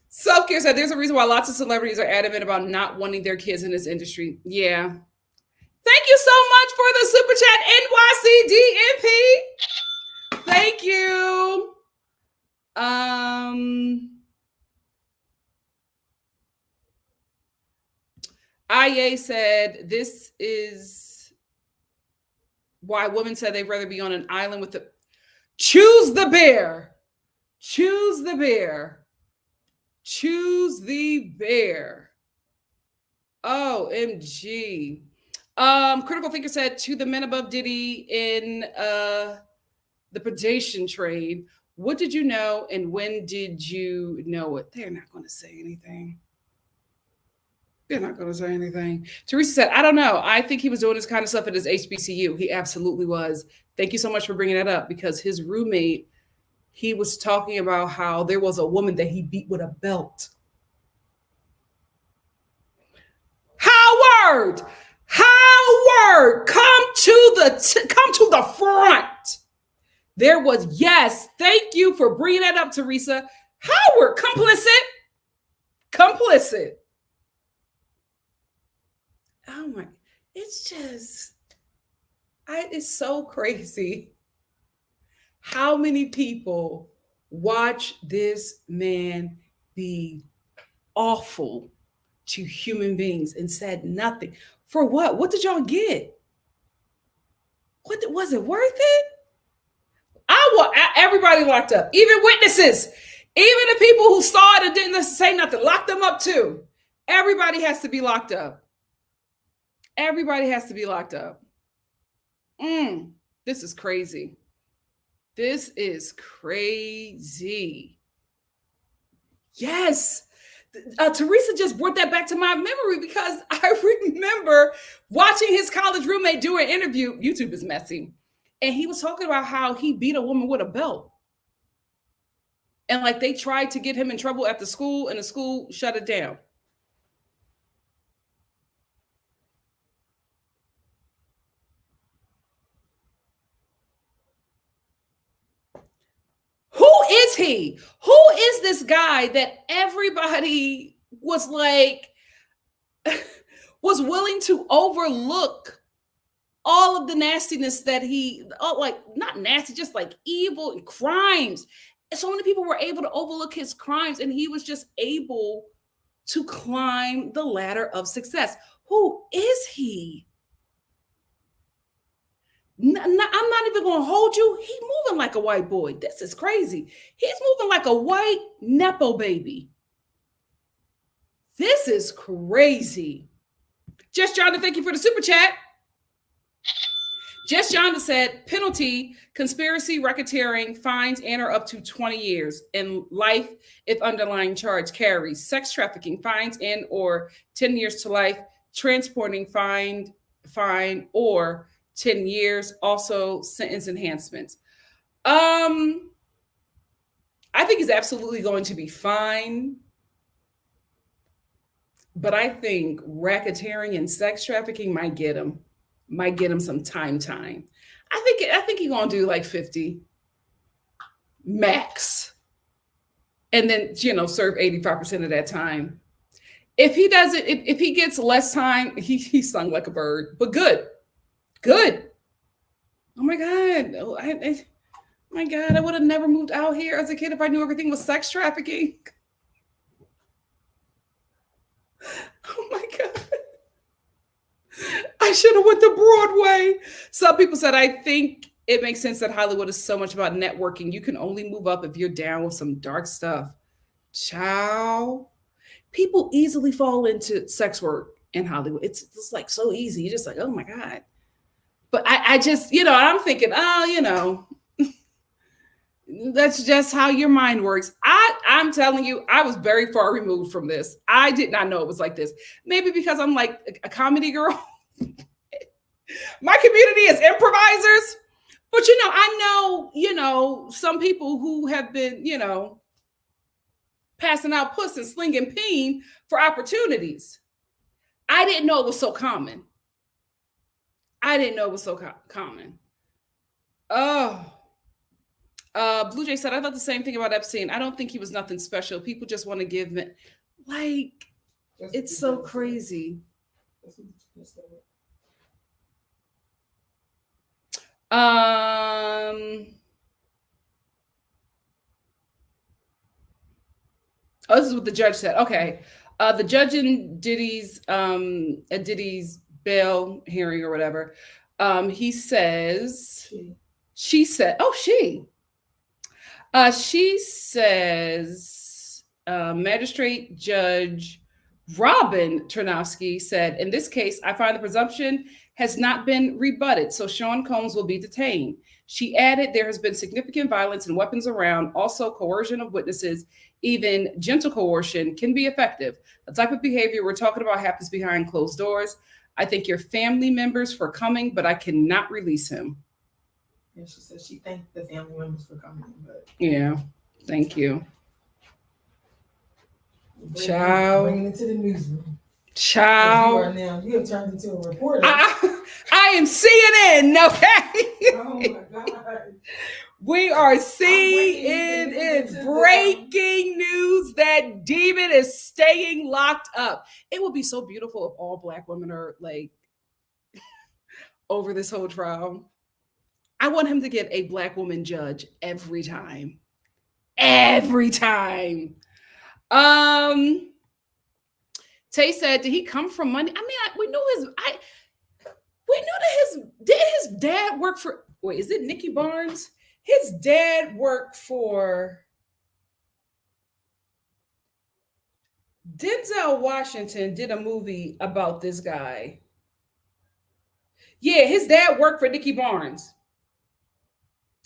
Self-care said, there's a reason why lots of celebrities are adamant about not wanting their kids in this industry. Yeah. Thank you so much for the super chat, NYCDMP. Thank you. Aye said, this is why women said they'd rather be on an island with the... Choose the bear. Choose the bear. Choose the bear. OMG. Critical Thinker said, to the men above Diddy in the predation trade, what did you know and when did you know it? They're not going to say anything. They're not going to say anything. Teresa said, I don't know. I think he was doing this kind of stuff at his HBCU. He absolutely was. Thank you so much for bringing that up, because his roommate, he was talking about how there was a woman that he beat with a belt. Howard! Howard, come to the front. There was, yes, thank you for bringing that up, Teresa. Howard, complicit. Oh my, it's just, it's so crazy how many people watch this man be awful to human beings and said nothing. For what? What did y'all get? Was it worth it? I want everybody locked up, even witnesses, even the people who saw it and didn't say nothing. Lock them up too. Everybody has to be locked up. Everybody has to be locked up. This is crazy. This is crazy. Yes. Teresa just brought that back to my memory because I remember watching his college roommate do an interview. YouTube is messy. And he was talking about how he beat a woman with a belt. And like they tried to get him in trouble at the school and the school shut it down. Who is he? Who is this guy that everybody was like, was willing to overlook all of the nastiness that he, like not nasty, just like evil and crimes. So many people were able to overlook his crimes and he was just able to climb the ladder of success. Who is he? I'm not even going to hold you. He's moving like a white boy. This is crazy. He's moving like a white Nepo baby. This is crazy. Just John, thank you for the super chat. Just John said, penalty, conspiracy, racketeering, fines, and or up to 20 years in life if underlying charge carries. Sex trafficking, fines, and or 10 years to life. Transporting, fine, or 10 years, also sentence enhancements. I think he's absolutely going to be fine. But I think racketeering and sex trafficking might get him some time. I think he's gonna do like 50 max. And then, serve 85% of that time. If he doesn't, if he gets less time, he sung like a bird, but good. Oh my God. My God, I would have never moved out here as a kid if I knew everything was sex trafficking. Oh my God. I should have went to Broadway. Some people said, I think it makes sense that Hollywood is so much about networking. You can only move up if you're down with some dark stuff. Ciao. People easily fall into sex work in Hollywood. It's like so easy. You're just like, oh my God. But I just, I'm thinking, that's just how your mind works. I'm telling you, I was very far removed from this. I did not know it was like this. Maybe because I'm like a comedy girl. My community is improvisers. But, I know, some people who have been, passing out puss and slinging peen for opportunities. I didn't know it was so common. Oh. Blue Jay said, I thought the same thing about Epstein. I don't think he was nothing special. People just want to give him, it's so crazy. Oh, this is what the judge said. Okay. The judge in Diddy's bail hearing or whatever, he says, she said, Magistrate Judge Robin Tarnowski said, in this case, I find the presumption has not been rebutted, so Sean Combs will be detained. She added, there has been significant violence and weapons around. Also, coercion of witnesses, even gentle coercion, can be effective. The type of behavior we're talking about happens behind closed doors. I thank your family members for coming, but I cannot release him. And she said she thanked the family members for coming. But yeah, thank you. Ciao. Bringing it to the newsroom. Ciao. You have turned into a reporter. I am CNN, okay? Oh my God. We are CNN. Breaking news that Demon is staying locked up. It would be so beautiful if all Black women are like over this whole trial. I want him to get a Black woman judge every time. Tay said, did he come from money? I mean, we knew his dad worked for, wait, is it Nikki Barnes? His dad worked for Denzel Washington did a movie about this guy. Yeah, his dad worked for Nicky Barnes.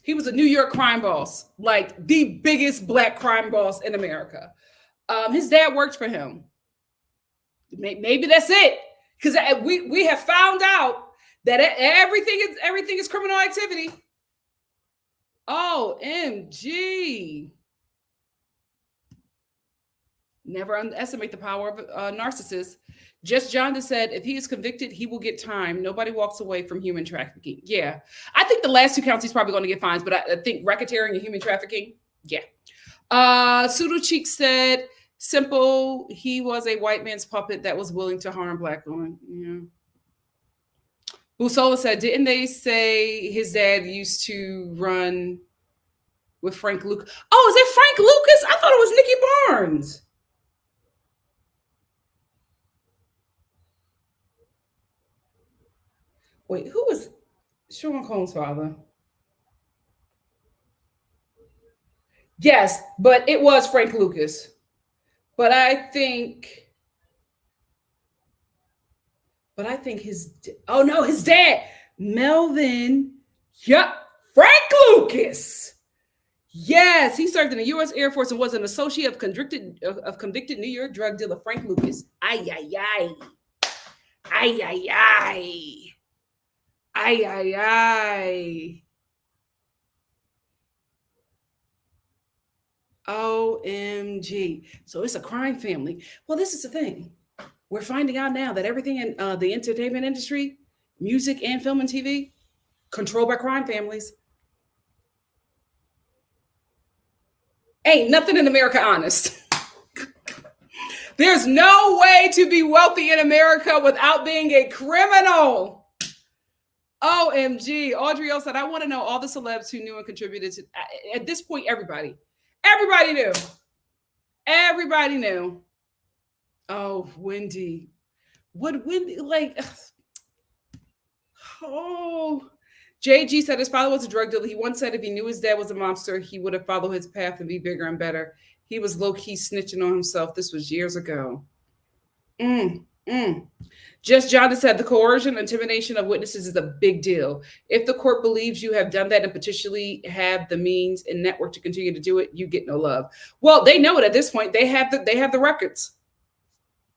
He was a New York crime boss, like the biggest black crime boss in America. His dad worked for him. Maybe that's it, because we have found out that everything is criminal activity. OMG. Never underestimate the power of a narcissist. Just John said, if he is convicted, he will get time. Nobody walks away from human trafficking. Yeah. I think the last two counts he's probably going to get fines, but I think racketeering and human trafficking, yeah. Pseudo Cheek said, simple, he was a white man's puppet that was willing to harm black women. Yeah. Busola said, didn't they say his dad used to run with Frank Lucas? Oh, is it Frank Lucas? I thought it was Nicky Barnes. Wait, who was Sean Combs' father? Yes, but it was Frank Lucas. But I think his dad, Melvin. Yep, Frank Lucas. Yes, he served in the U.S. Air Force and was an associate of convicted New York drug dealer Frank Lucas. Ay, ay, ay. Ay, ay, ay. Ay, ay, ay. OMG. So it's a crime family. Well, this is the thing. We're finding out now that everything in the entertainment industry, music and film and TV, controlled by crime families. Ain't nothing in America honest. There's no way to be wealthy in America without being a criminal. OMG. Audrey O said, I want to know all the celebs who knew and contributed to, at this point, everybody. Everybody knew. Everybody knew. Oh, Wendy. What Wendy, like, oh. JG said his father was a drug dealer. He once said if he knew his dad was a mobster, he would have followed his path and be bigger and better. He was low-key snitching on himself. This was years ago. Just John said the coercion, intimidation of witnesses is a big deal. If the court believes you have done that and potentially have the means and network to continue to do it, you get no love. Well, they know it at this point. They have the records.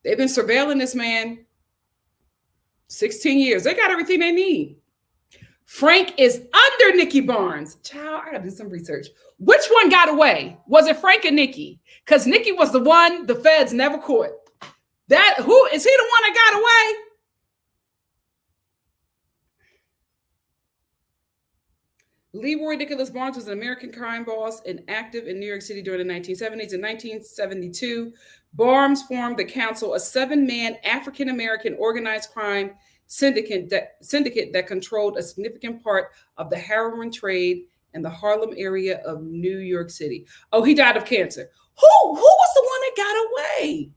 They've been surveilling this man 16 years. They got everything they need. Frank is under Nicky Barnes. Child, I gotta do some research. Which one got away? Was it Frank or Nicky? Because Nicky was the one the feds never caught. Who is he the one that got away? Leroy Nicholas Barnes was an American crime boss and active in New York City during the 1970s. In 1972, Barnes formed the Council, a 7-man African-American organized crime syndicate that controlled a significant part of the heroin trade in the Harlem area of New York City. Oh, he died of cancer. Who was the one that got away?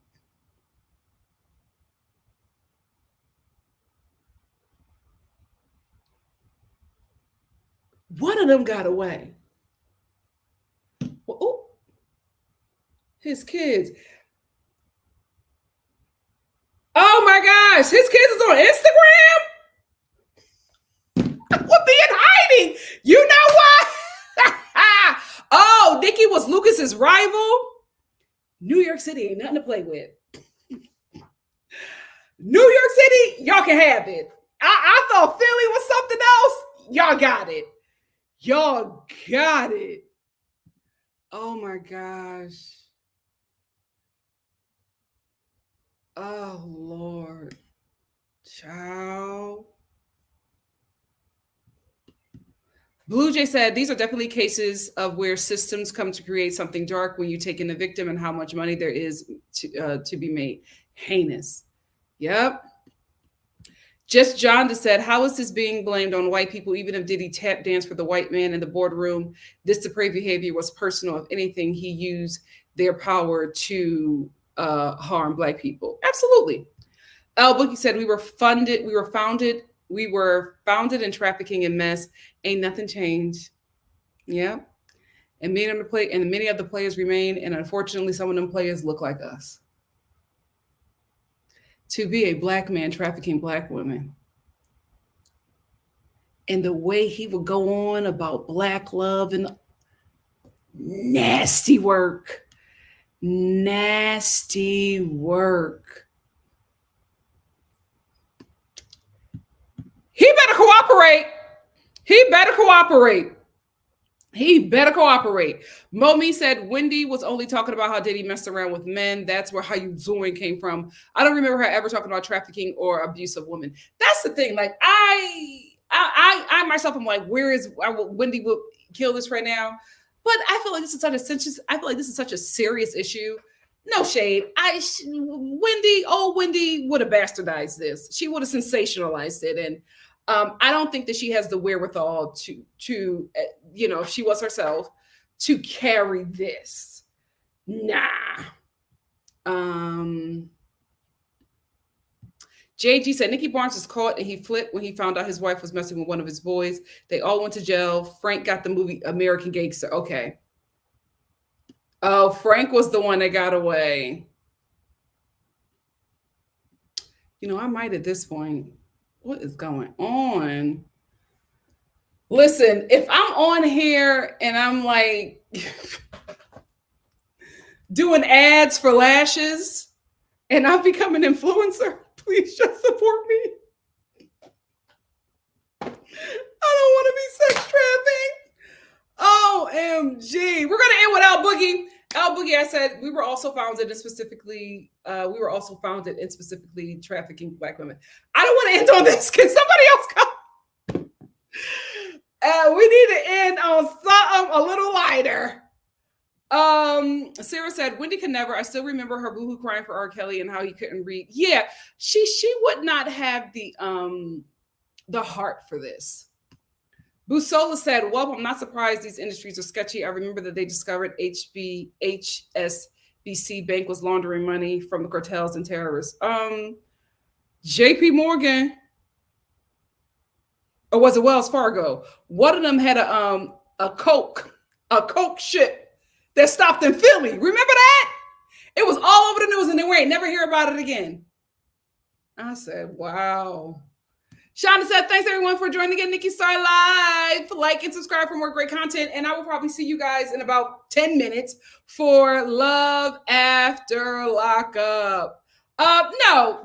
One of them got away. Well, oh, his kids. Oh my gosh, his kids is on Instagram? What be in hiding? You know what? Oh, Nikki was Lucas's rival. New York City ain't nothing to play with. New York City, y'all can have it. I thought Philly was something else. Y'all got it. Y'all got it. Oh my gosh. Oh Lord. Ciao. Blue Jay said, these are definitely cases of where systems come to create something dark when you take in the victim and how much money there is to be made. Heinous. Yep. Just John said, how is this being blamed on white people, even if Diddy tap danced for the white man in the boardroom? This depraved behavior was personal. If anything, he used their power to harm black people. Absolutely. Al Bookie said, we were founded in trafficking and mess. Ain't nothing changed. Yeah. And many of the players remain. And unfortunately, some of them players look like us. to be a black man trafficking black women. And the way he would go on about black love and nasty work. Nasty work. He better cooperate. He better cooperate. He better cooperate. Momi said Wendy was only talking about how Diddy messed around with men. That's where how you doing came from. I don't remember her ever talking about trafficking or abuse of women. That's the thing. Like I myself, I'm like, where is Wendy will kill this right now? But I feel like this is such a serious issue. No shade. Wendy would have bastardized this. She would have sensationalized it, and I don't think that she has the wherewithal to if she was herself, to carry this. Nah. JG said Nikki Barnes was caught and he flipped when he found out his wife was messing with one of his boys. They all went to jail. Frank got the movie American Gangster. Okay. Oh, Frank was the one that got away. I might at this point. What is going on? Listen, if I'm on here and I'm like doing ads for lashes and I've become an influencer, please just support me. I don't want to be sex trafficking. OMG. We're going to end with Al Boogie. Al Boogie, I said we were also founded in specifically trafficking black women. I don't want to end on this. Can somebody else come? We need to end on something a little lighter. Sarah said Wendy can never. I still remember her boohoo crying for R. Kelly and how he couldn't read. Yeah, she would not have the heart for this. Busola said, well, I'm not surprised these industries are sketchy. I remember that they discovered HSBC Bank was laundering money from the cartels and terrorists. JP Morgan, or was it Wells Fargo? One of them had a Coke ship that stopped in Philly. Remember that? It was all over the news and then we ain't never hear about it again. I said, wow. Shonda said, thanks everyone for joining again. NikkiStar Live. Like and subscribe for more great content. And I will probably see you guys in about 10 minutes for Love After Lockup. No,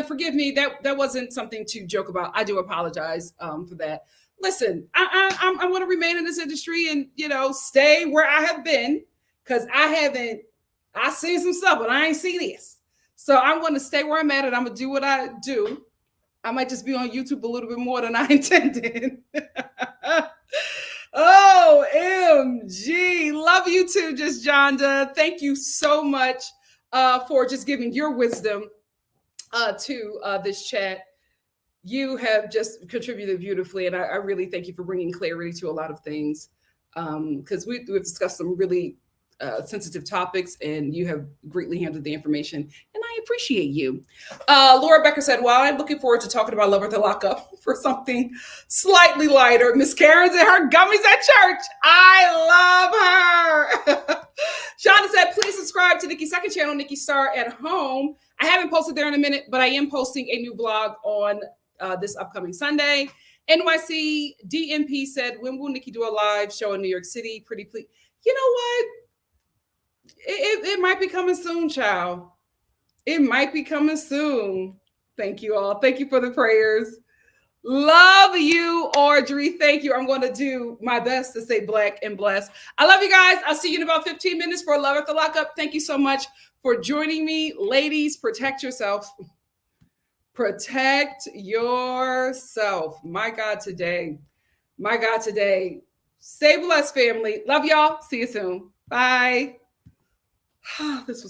forgive me. That wasn't something to joke about. I do apologize for that. Listen, I want to remain in this industry and, stay where I have been because I seen some stuff, but I ain't seen this. So I'm going to stay where I'm at and I'm going to do what I do. I might just be on YouTube a little bit more than I intended. OMG. Love you too, Just Jonda. Thank you so much for just giving your wisdom to this chat. You have just contributed beautifully, and I really thank you for bringing clarity to a lot of things because we've discussed some really sensitive topics, and you have greatly handled the information, and I appreciate you. Laura Becker said, well, I'm looking forward to talking about Love After Lockup for something slightly lighter. Miss Karen's and her gummies at church. I love her. Shonda said, please subscribe to Nikki's second channel, NikkiStar at Home. I haven't posted there in a minute, but I am posting a new vlog on this upcoming Sunday. NYC DMP said, when will Nikki do a live show in New York City? Pretty please. You know what? It might be coming soon, child. It might be coming soon. Thank you all. Thank you for the prayers. Love you, Audrey. Thank you. I'm going to do my best to stay black and blessed. I love you guys. I'll see you in about 15 minutes for Love After Lockup. Thank you so much for joining me. Ladies, protect yourself. Protect yourself. My God, today. My God, today. Stay blessed, family. Love y'all. See you soon. Bye. This was